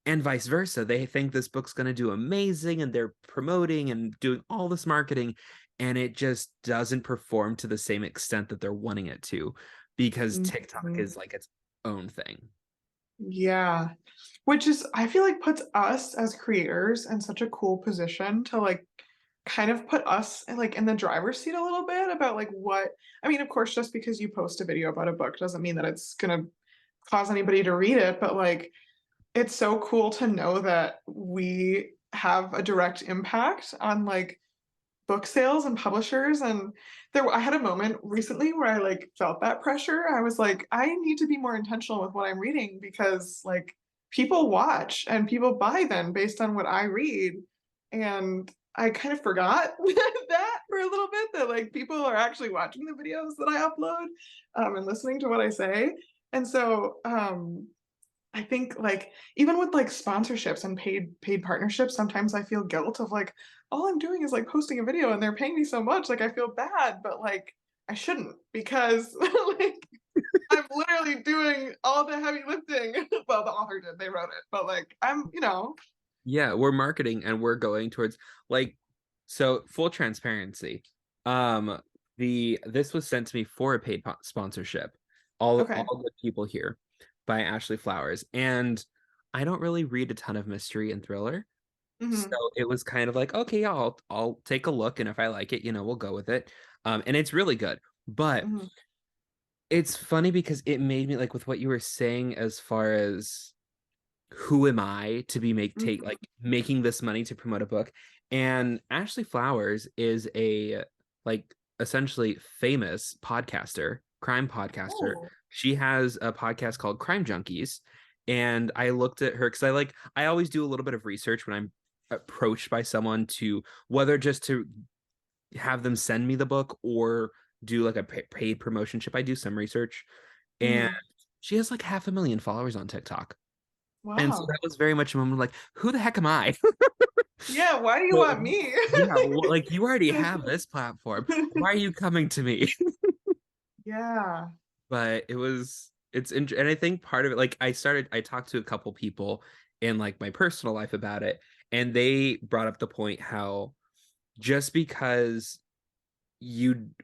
and vice versa. They think this book's going to do amazing and they're promoting and doing all this marketing, and it just doesn't perform to the same extent that they're wanting it to because TikTok Mhm. is like its own thing. Yeah. Which is, I feel like puts us as creators in such a cool position to like kind of put us like in the driver's seat a little bit about like what, I mean, of course, just because you post a video about a book doesn't mean that it's gonna cause anybody to read it, but like it's so cool to know that we have a direct impact on like book sales and publishers. And I had a moment recently where I like felt that pressure. I was like, I need to be more intentional with what I'm reading because like people watch and people buy them based on what I read. And I kind of forgot that for a little bit, that like people are actually watching the videos that I upload, and listening to what I say. And so I think like even with like sponsorships and paid partnerships, sometimes I feel guilt of like all I'm doing is like posting a video and they're paying me so much, like I feel bad, but like I shouldn't because like I'm literally doing all the heavy lifting. Well, the author did, they wrote it, but like I'm, Yeah, we're marketing and we're going towards like, so full transparency. Um, this was sent to me for a paid sponsorship. okay. All the people here by Ashley Flowers, and I don't really read a ton of mystery and thriller, so Hmm. it was kind of like, okay, yeah, I'll take a look, and if I like it, we'll go with it. And it's really good, but Hmm. it's funny because it made me like with what you were saying as far as who am I to be Hmm. making this money to promote a book? And Ashley Flowers is a like essentially famous podcaster, crime podcaster. Oh. She has a podcast called Crime Junkies. And I looked at her because I always do a little bit of research when I'm approached by someone to whether just to have them send me the book or do like a paid promotionship. I do some research. And Hmm. she has like 500,000 followers on TikTok. And so Wow. that was very much a moment of like, who the heck am I? Yeah, why do you So, want me? yeah, well, like you already have this platform. Why are you coming to me? Yeah. But and I think part of it, like I talked to a couple people in like my personal life about it, and they brought up the point how just because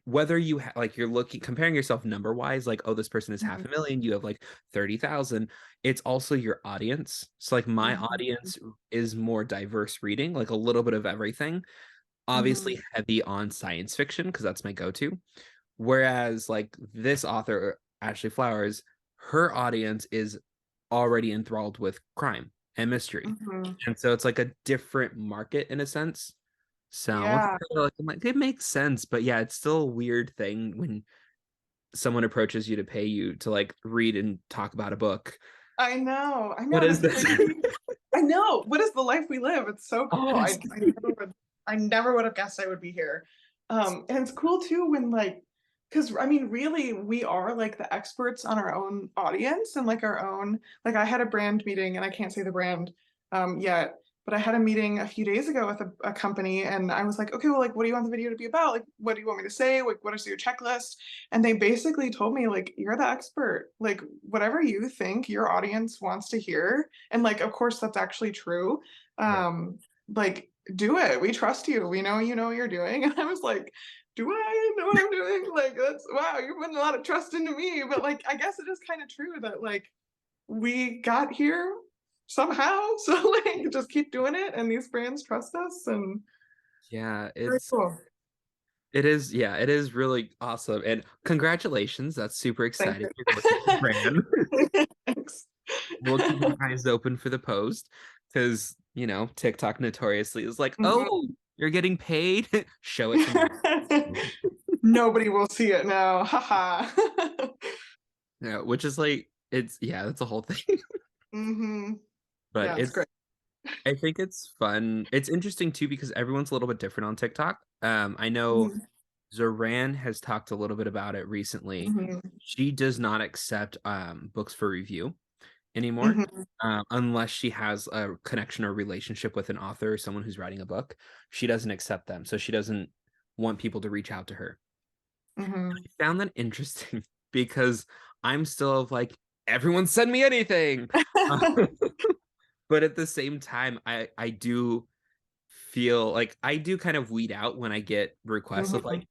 whether like you're looking comparing yourself number wise, like, oh, this person is Mhm. 500,000, you have like 30,000. It's also your audience. So like my Mhm. audience is more diverse reading, like a little bit of everything, obviously Mhm. heavy on science fiction because that's my go-to. Whereas like this author, Ashley Flowers, her audience is already enthralled with crime and mystery. Mhm. And so it's like a different market in a sense. So once Yeah. I'm like, it makes sense, but yeah, it's still a weird thing when someone approaches you to pay you to like read and talk about a book. I know. I know. What And is it's this? crazy. I know. What is the life we live? It's so cool. Honestly. I never would have guessed I would be here. And it's cool too when like, because I mean, really, we are like the experts on our own audience and like our own. Like, I had a brand meeting, and I can't say the brand yet, but I had a meeting a few days ago with a company, and I was like, okay, well, like, what do you want the video to be about? Like, what do you want me to say? Like, what is your checklist? And they basically told me, like, you're the expert. Like, whatever you think your audience wants to hear, and like, of course, that's actually true. Right. Like, do it. We trust you. We know you know what you're doing. And I was like, do I know what I'm doing? Like, that's wow, you're putting a lot of trust into me. But like, I guess it is kind of true that like we got here somehow. So like, just keep doing it, and these brands trust us, and Yeah, very cool. yeah, it is really awesome. And congratulations. That's super Thank exciting. You're working with the you. brand. Thanks. We'll keep our eyes open for the post because, TikTok notoriously is like, Mhm. oh, you're getting paid. Show it to me. Nobody will see it now. Haha. Yeah, which is like, yeah, that's a whole thing. Hmm. But Yeah, it's great. I think it's fun. It's interesting too because everyone's a little bit different on TikTok. I know Hmm. Zoran has talked a little bit about it recently. Hmm. She does not accept books for review anymore, Hmm. unless she has a connection or relationship with an author or someone who's writing a book. She doesn't accept them, so she doesn't want people to reach out to her. Hmm. I found that interesting because I'm still of like, everyone send me anything. Uh, but at the same time, I do feel like I do kind of weed out when I get requests of Hmm. like,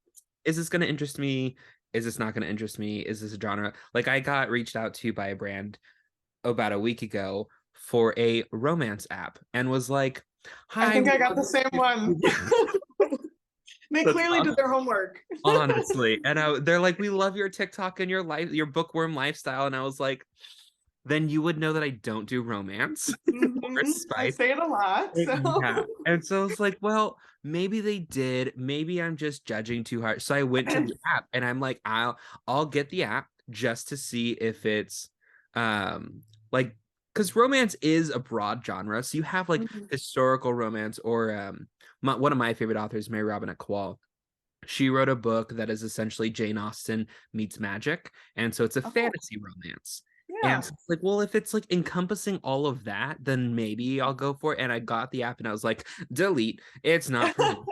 is this going to interest me? Is this not going to interest me? Is this a genre? Like I got reached out to by a brand about a week ago for a romance app and was like, I "Hi, think we I got love the same one. your-" They That's clearly did their homework. honestly. And they're like, "We love your TikTok and your bookworm lifestyle." And I was like, then you would know that I don't do romance or I spice. say it a lot, so. Yeah. And so it's like, well, maybe they did. Maybe I'm just judging too hard. So I went to the app and I'm like, I'll get the app just to see if it's like because romance is a broad genre. So you have like Mhm. historical romance or one of my favorite authors, Mary Robinette Kowal. She wrote a book that is essentially Jane Austen meets magic. And so it's a Oh, fantasy romance. And yeah. so it's like, well, if it's like encompassing all of that, then maybe I'll go for it. And I got the app and I was like, delete. It's not for me.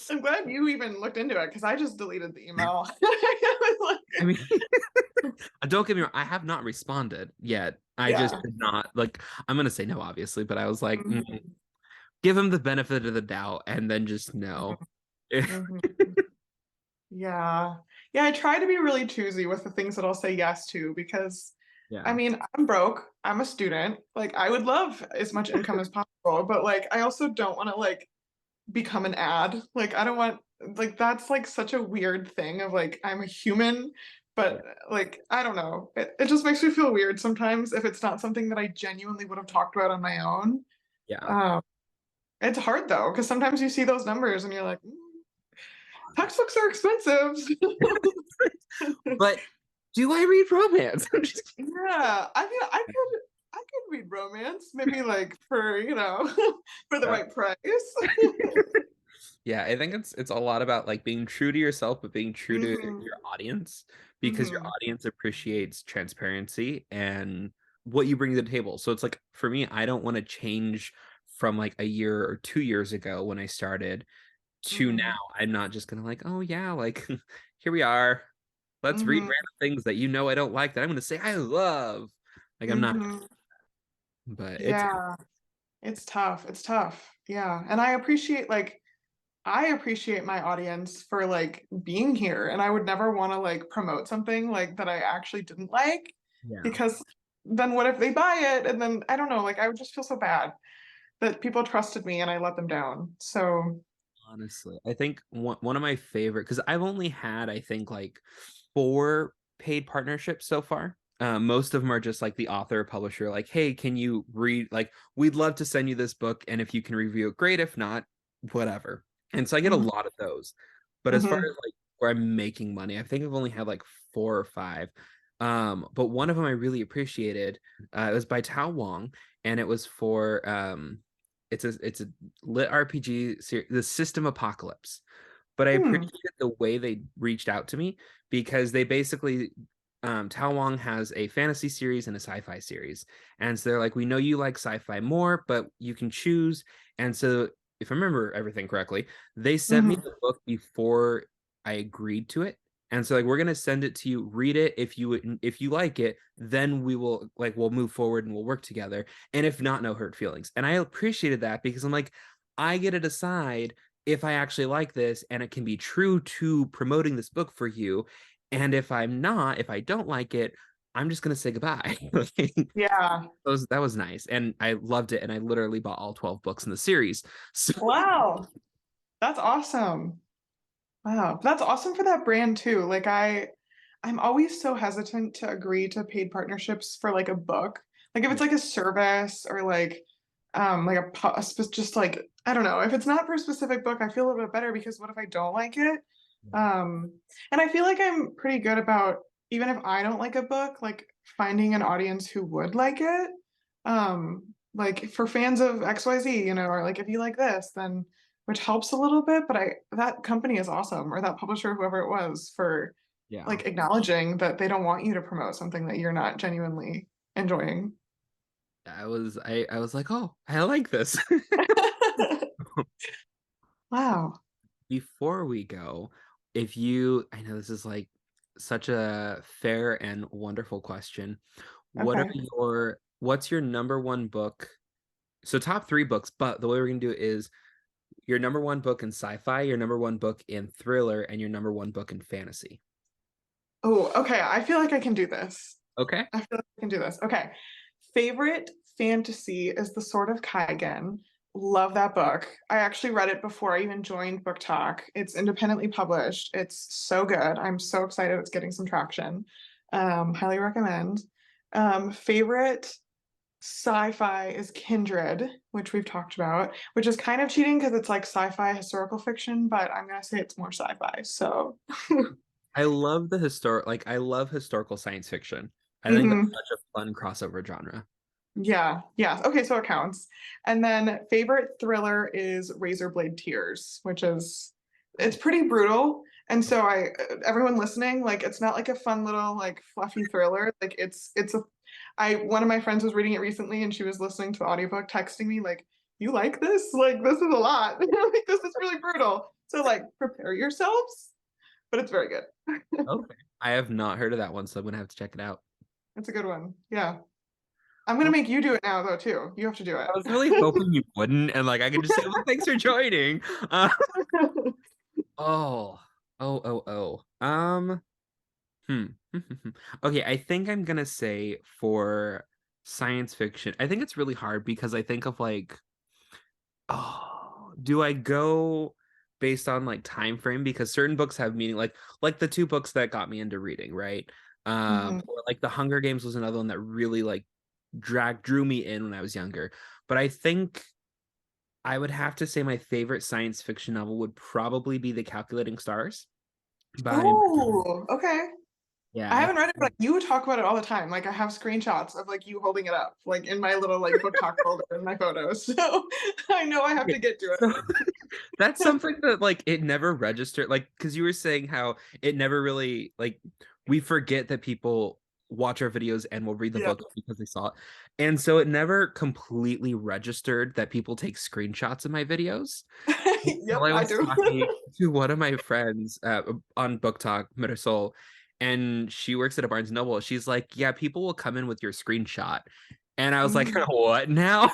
I'm glad you even looked into it because I just deleted the email. I was I like, mean, don't get me wrong, I have not responded yet. I just yeah. did not like, I'm going to say no, obviously, but I was like, Mhm. give him the benefit of the doubt and then just no. Mhm. Yeah. Yeah, I try to be really choosy with the things that I'll say yes to because I Yeah. mean, I'm broke. I'm a student. Like I would love as much income as possible, but like I also don't want to like become an ad. Like I don't want like that's like such a weird thing of like I'm a human, Yeah. but like I don't know. It just makes me feel weird sometimes if it's not something that I genuinely would have talked about on my own. Yeah. Um, it's hard though, because sometimes you see those numbers and you're like, textbooks are expensive. But do I read romance? I'm just Yeah, I mean, I could read romance, maybe like for, for the yeah. right price. Yeah, I think it's a lot about like being true to yourself, but being true to Hmm. your audience because your Hmm. audience appreciates transparency and what you bring to the table. So it's like for me, I don't want to change from like a year or 2 years ago when I started to now. Hmm. I'm not just gonna like, oh yeah, like here we are. Let's read Hmm. random things that you know I don't like that I'm gonna say I love. Like I'm not, Hmm. but it's Yeah, it's tough. It's tough. Yeah. And I appreciate my audience for like being here. And I would never want to like promote something like that I actually didn't like yeah. because then what if they buy it? And then I don't know, like I would just feel so bad that people trusted me and I let them down. So, Honestly, I think one of my favorite because I've only had I think like four paid partnerships so far. Most of them are just like the author or publisher, like, hey, can you read? Like, we'd love to send you this book, and if you can review it, great. If not, whatever. And so I get a mhm, lot of those. But as far mhm, as like where I'm making money, I think I've only had like four or five. But one of them I really appreciated. It was by Tao Wang, and it was for it's a lit RPG series, the System Apocalypse. But I hmm, appreciated the way they reached out to me because they basically Tao Wang has a fantasy series and a sci-fi series. And so they're like, we know you like sci-fi more, but you can choose. And so if I remember everything correctly, they sent me mhm, the book before I agreed to it. And so like we're gonna send it to you, read it. If you like it, then we'll move forward and we'll work together. And if not, no hurt feelings. And I appreciated that because I'm like, I get to decide if I actually like this and it can be true to promoting this book for you. And if I don't like it, I'm just gonna say goodbye. yeah. That was nice. And I loved it. And I literally bought all 12 books in the series. So Wow. That's awesome. Wow. That's awesome for that brand too. Like I'm always so hesitant to agree to paid partnerships for like a book. Like if it's yeah, like a service or like just like I don't know, if it's not for a specific book, I feel a little bit better because what if I don't like it? Um and I feel like I'm pretty good about even if I don't like a book, like finding an audience who would like it. Like for fans of XYZ, or like if you like this, then which helps a little bit, but I that company is awesome or that publisher, whoever it was, for yeah. like acknowledging that they don't want you to promote something that you're not genuinely enjoying. I was like, oh, I like this. Wow. Before we go, I know this is like such a fair and wonderful question. Okay. What's your number one book? So top three books, but the way we're gonna do it is your number one book in sci-fi, your number one book in thriller, and your number one book in fantasy. Oh, okay. I feel like I can do this. Okay. I feel like I can do this. Okay. Favorite fantasy is The Sword of Kaigen. Love that book. I actually read it before I even joined Book Talk. It's independently published. It's so good. I'm so excited it's getting some traction. Highly recommend. Favorite sci-fi is Kindred, which we've talked about, which is kind of cheating because it's like sci-fi historical fiction, but I'm gonna say it's more sci-fi. So, I love I love historical science fiction. I think that's mhm. such a fun crossover genre. Yeah, yeah. Okay, so it counts. And then favorite thriller is Razorblade Tears, which is it's pretty brutal. And so everyone listening, like it's not like a fun little like fluffy thriller. Like it's a I one of my friends was reading it recently and she was listening to the audiobook, texting me like, "You like this? Like this is a lot. Like this is really brutal." So like prepare yourselves, but it's very good. Okay. I have not heard of that one, so I'm gonna have to check it out. It's a good one. Yeah. I'm gonna Well, make you do it now though too. You have to do I was really hoping you wouldn't, and like I could just say, "Well, thanks for joining." Uh, it. oh, oh. Hmm. Okay, I think I'm gonna say for science fiction. I think it's really hard because I think of like, oh, do I go based on like time frame? Because certain books have meaning, like the two books that got me into reading, right? Mhm. Or like The Hunger Games was another one that really like drew me in when I was younger. But I think I would have to say my favorite science fiction novel would probably be The Calculating Stars by Oh, okay. yeah, I I haven't read it, but you talk about it all the time. Like I have screenshots of like you holding it up, like in my little like book talk folder in my photos. So I know I have okay, to get to so that's it. something that like it never registered like because you were saying how it never really like we forget that people watch our videos and will read the Yeah. book because they saw it. And so it never completely registered that people take screenshots of my videos. So Yep, I I was do. talking to one of my friends on Book Talk, Middle, and she works at a Barnes Noble. She's like, "Yeah, people will come in with your screenshot," and I was like, Mhm. "What now?"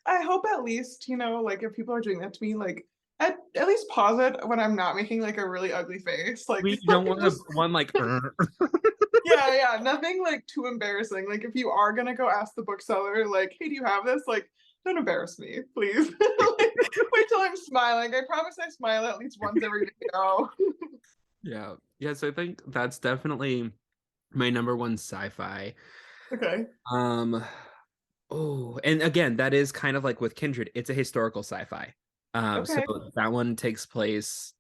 I hope at least, like if people are doing that to me, like at least pause it when I'm not making like a really ugly face. Like We don't want just one like. yeah, yeah, nothing like too embarrassing. Like if you are gonna go ask the bookseller, like, hey, do you have this? Like, don't embarrass me, please. Like, wait till I'm smiling. I promise I smile at least once every video. Yeah. Yeah, so I think that's definitely my number one sci-fi. Okay. Um, oh, and again, that is kind of like with Kindred, it's a historical sci-fi. So Okay. that one takes place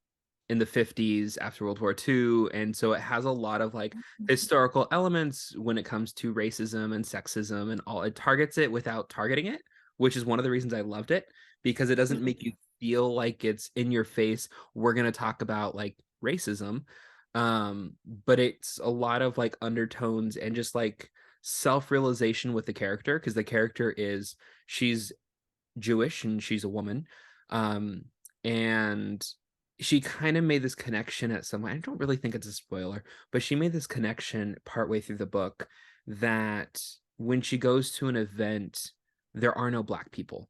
in the 50s after World War II, and so it has a lot of like historical elements when it comes to racism and sexism and all. It targets it without targeting it, which is one of the reasons I loved it because it doesn't make you feel like it's in your face. We're going to talk about like racism. But it's a lot of like undertones and just like self-realization with the character because the character is she's Jewish and she's a woman. Um, and she kind of made this connection at some point. I don't really think it's a spoiler, but she made this connection partway through the book that when she goes to an event, there are no black people.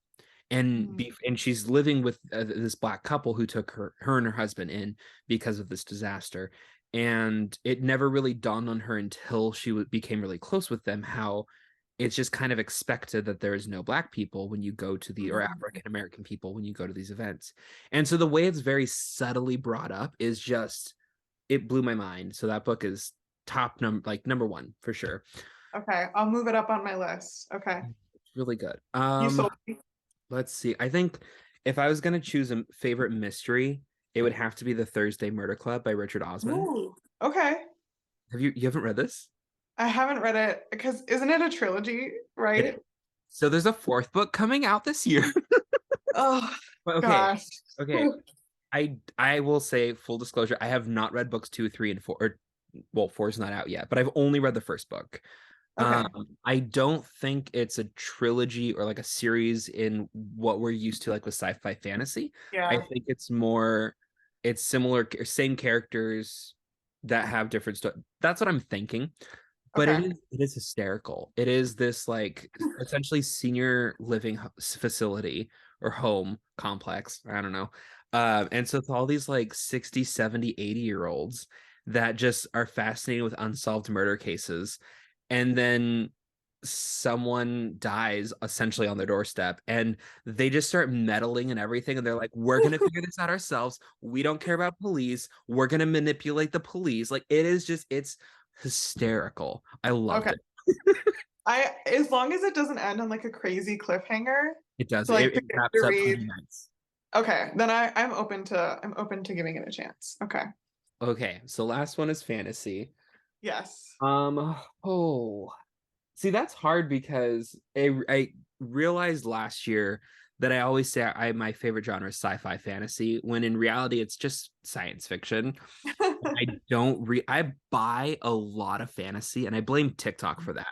And she's living with this black couple who took her and her husband in because of this disaster. And it never really dawned on her until she became really close with them how it's just kind of expected that there is no black people when you go to the or African American people when you go to these events. And so the way it's very subtly brought up is just it blew my mind. So that book is number one for sure. Okay. I'll move it up on my list. Okay. It's really good. You sold me. Let's see. I think if I was gonna choose a favorite mystery, it would have to be The Thursday Murder Club by Richard Osman. Ooh. Okay. You haven't read this? I haven't read it because isn't it a trilogy, It is. right? So there's a fourth book coming out this year. Oh But okay. gosh. Okay. I will say full disclosure, I have not read books 2, 3, and 4. Or well, 4 is not out yet, but I've only read the first book. Okay. I don't think it's a trilogy or like a series in what we're used to like with sci-fi fantasy. I Yeah. think it's similar, same characters that have different stuff. That's what I'm thinking. But Okay. it is hysterical. It is this like essentially senior living facility or home complex. I don't know. And so it's all these like 60, 70, 80 year olds that just are fascinated with unsolved murder cases. And then someone dies essentially on their doorstep and they just start meddling and everything. And they're like, we're going to figure this out ourselves. We don't care about police. We're going to manipulate the police. Like it is just, it's hysterical. I loved Okay. it. I as long as it doesn't end on like a crazy cliffhanger, It does. so like It to get wraps to up read. pretty nice. Okay, then I'm open to giving it a chance. Okay. Okay, so last one is fantasy. Yes. Oh, see, that's hard because I realized last year that I always say my favorite genre is sci-fi fantasy, when in reality it's just science fiction. I buy a lot of fantasy, and I blame TikTok for that.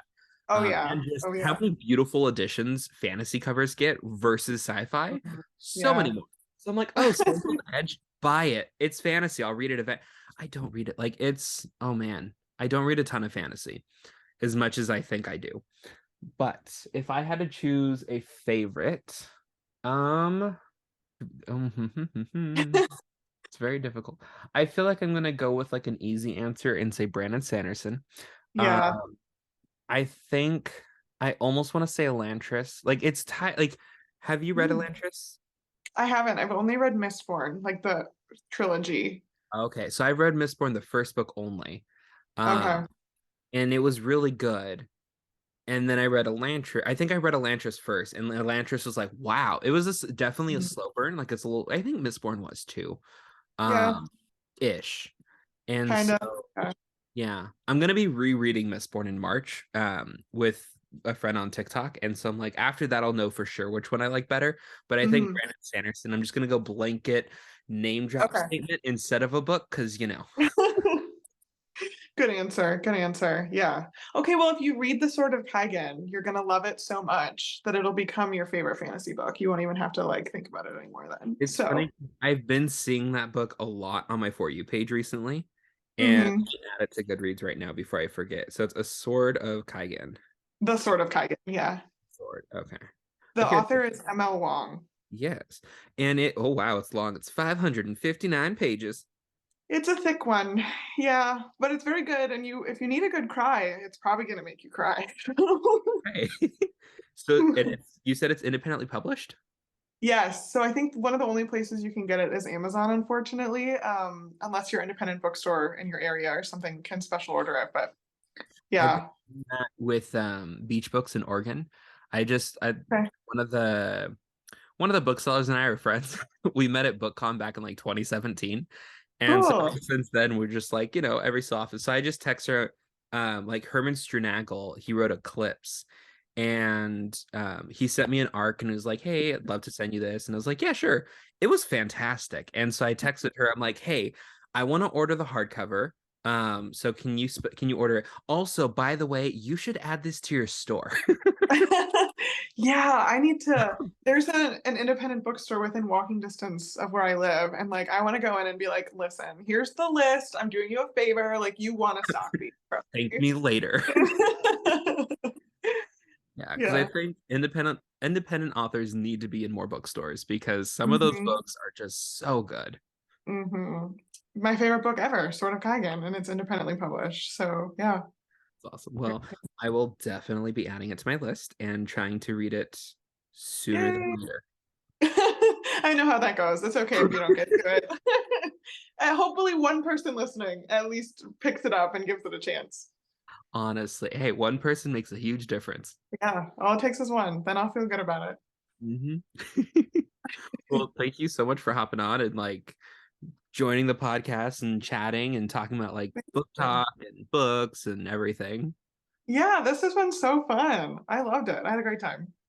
Oh yeah. And just Oh how yeah. many beautiful additions fantasy covers get versus sci-fi. Mhm. So many Yeah. more. So I'm like, oh, Central Edge, buy it. It's fantasy. I'll read it event. I don't read it. Like it's, oh man, I don't read a ton of fantasy as much as I think I do. But if I had to choose a favorite, um, it's very difficult. I feel like I'm gonna go with like an easy answer and say Brandon Sanderson. Yeah. Um, I think I almost want to say Elantris. Like it's like, have you read Mm. Elantris? I haven't. I've only read Mistborn, like the trilogy. Okay, so I read Mistborn the first book only. Okay. Um, and it was really good. And then I read Elantris. I think I read Elantris first, and Elantris was like, wow. It was definitely a Mhm. slow burn. Like it's a little. I think Mistborn was too, Yeah, um, ish. And kind so of. Okay. yeah, I'm gonna be rereading Mistborn in March, with a friend on TikTok, and so I'm like, after that, I'll know for sure which one I like better. But I think Mhm. Brandon Sanderson, I'm just gonna go blanket name drop Okay. statement instead of a book, because Good answer. Good answer. Yeah. Okay, well, if you read The Sword of Kaigen, you're gonna love it so much that it'll become your favorite fantasy book. You won't even have to like think about it anymore then. it's So, funny. I've been seeing that book a lot on my For You page recently, and mhm. I add it to Goodreads right now before I forget. So it's A Sword of Kaigen. The Sword of Kaigen. Yeah. Sword. Okay. The Okay. author is ML Wang. Yes. And oh wow, it's long. It's 559 pages. It's a thick one. Yeah, but it's very good. And if you need a good cry, it's probably gonna make you cry. Hey. So you said it's independently published? Yes, so I think one of the only places you can get it is Amazon, unfortunately, unless your independent bookstore in your area or something can special order it. But I've been yeah. doing that with Beach Books in Oregon. I Okay. one of the booksellers and I are friends. We met at BookCon back in like 2017. And so Cool. ever since then we're just like, every so often. So I just text her, like Herman Strunagle, he wrote Eclipse. And he sent me an arc and was like, hey, I'd love to send you this. And I was like, yeah, sure. It was fantastic. And so I texted her, I'm like, hey, I want to order the hardcover. So can you order it? Also, by the way, you should add this to your store. Yeah, I need to. There's an independent bookstore within walking distance of where I live, and like I want to go in and be like, listen, here's the list. I'm doing you a favor. Like you want to stock these. Trust Thank me. me later. Yeah, because I Yeah. think independent authors need to be in more bookstores because some of those Hmm. books are just so good. Hmm. My favorite book ever, Sword of Kaigen, and it's independently published. So yeah. It's awesome. Well, I will definitely be adding it to my list and trying to read it sooner than Yay. later. I know how that goes. It's okay if you don't get to it. And hopefully one person listening at least picks it up and gives it a chance. Honestly, hey, one person makes a huge difference. Yeah, all it takes is one. Then I'll feel good about it. Hmm. Well, thank you so much for hopping on and like joining the podcast and chatting and talking about like book talk and books and everything. Yeah, this has been so fun. I loved it. I had a great time.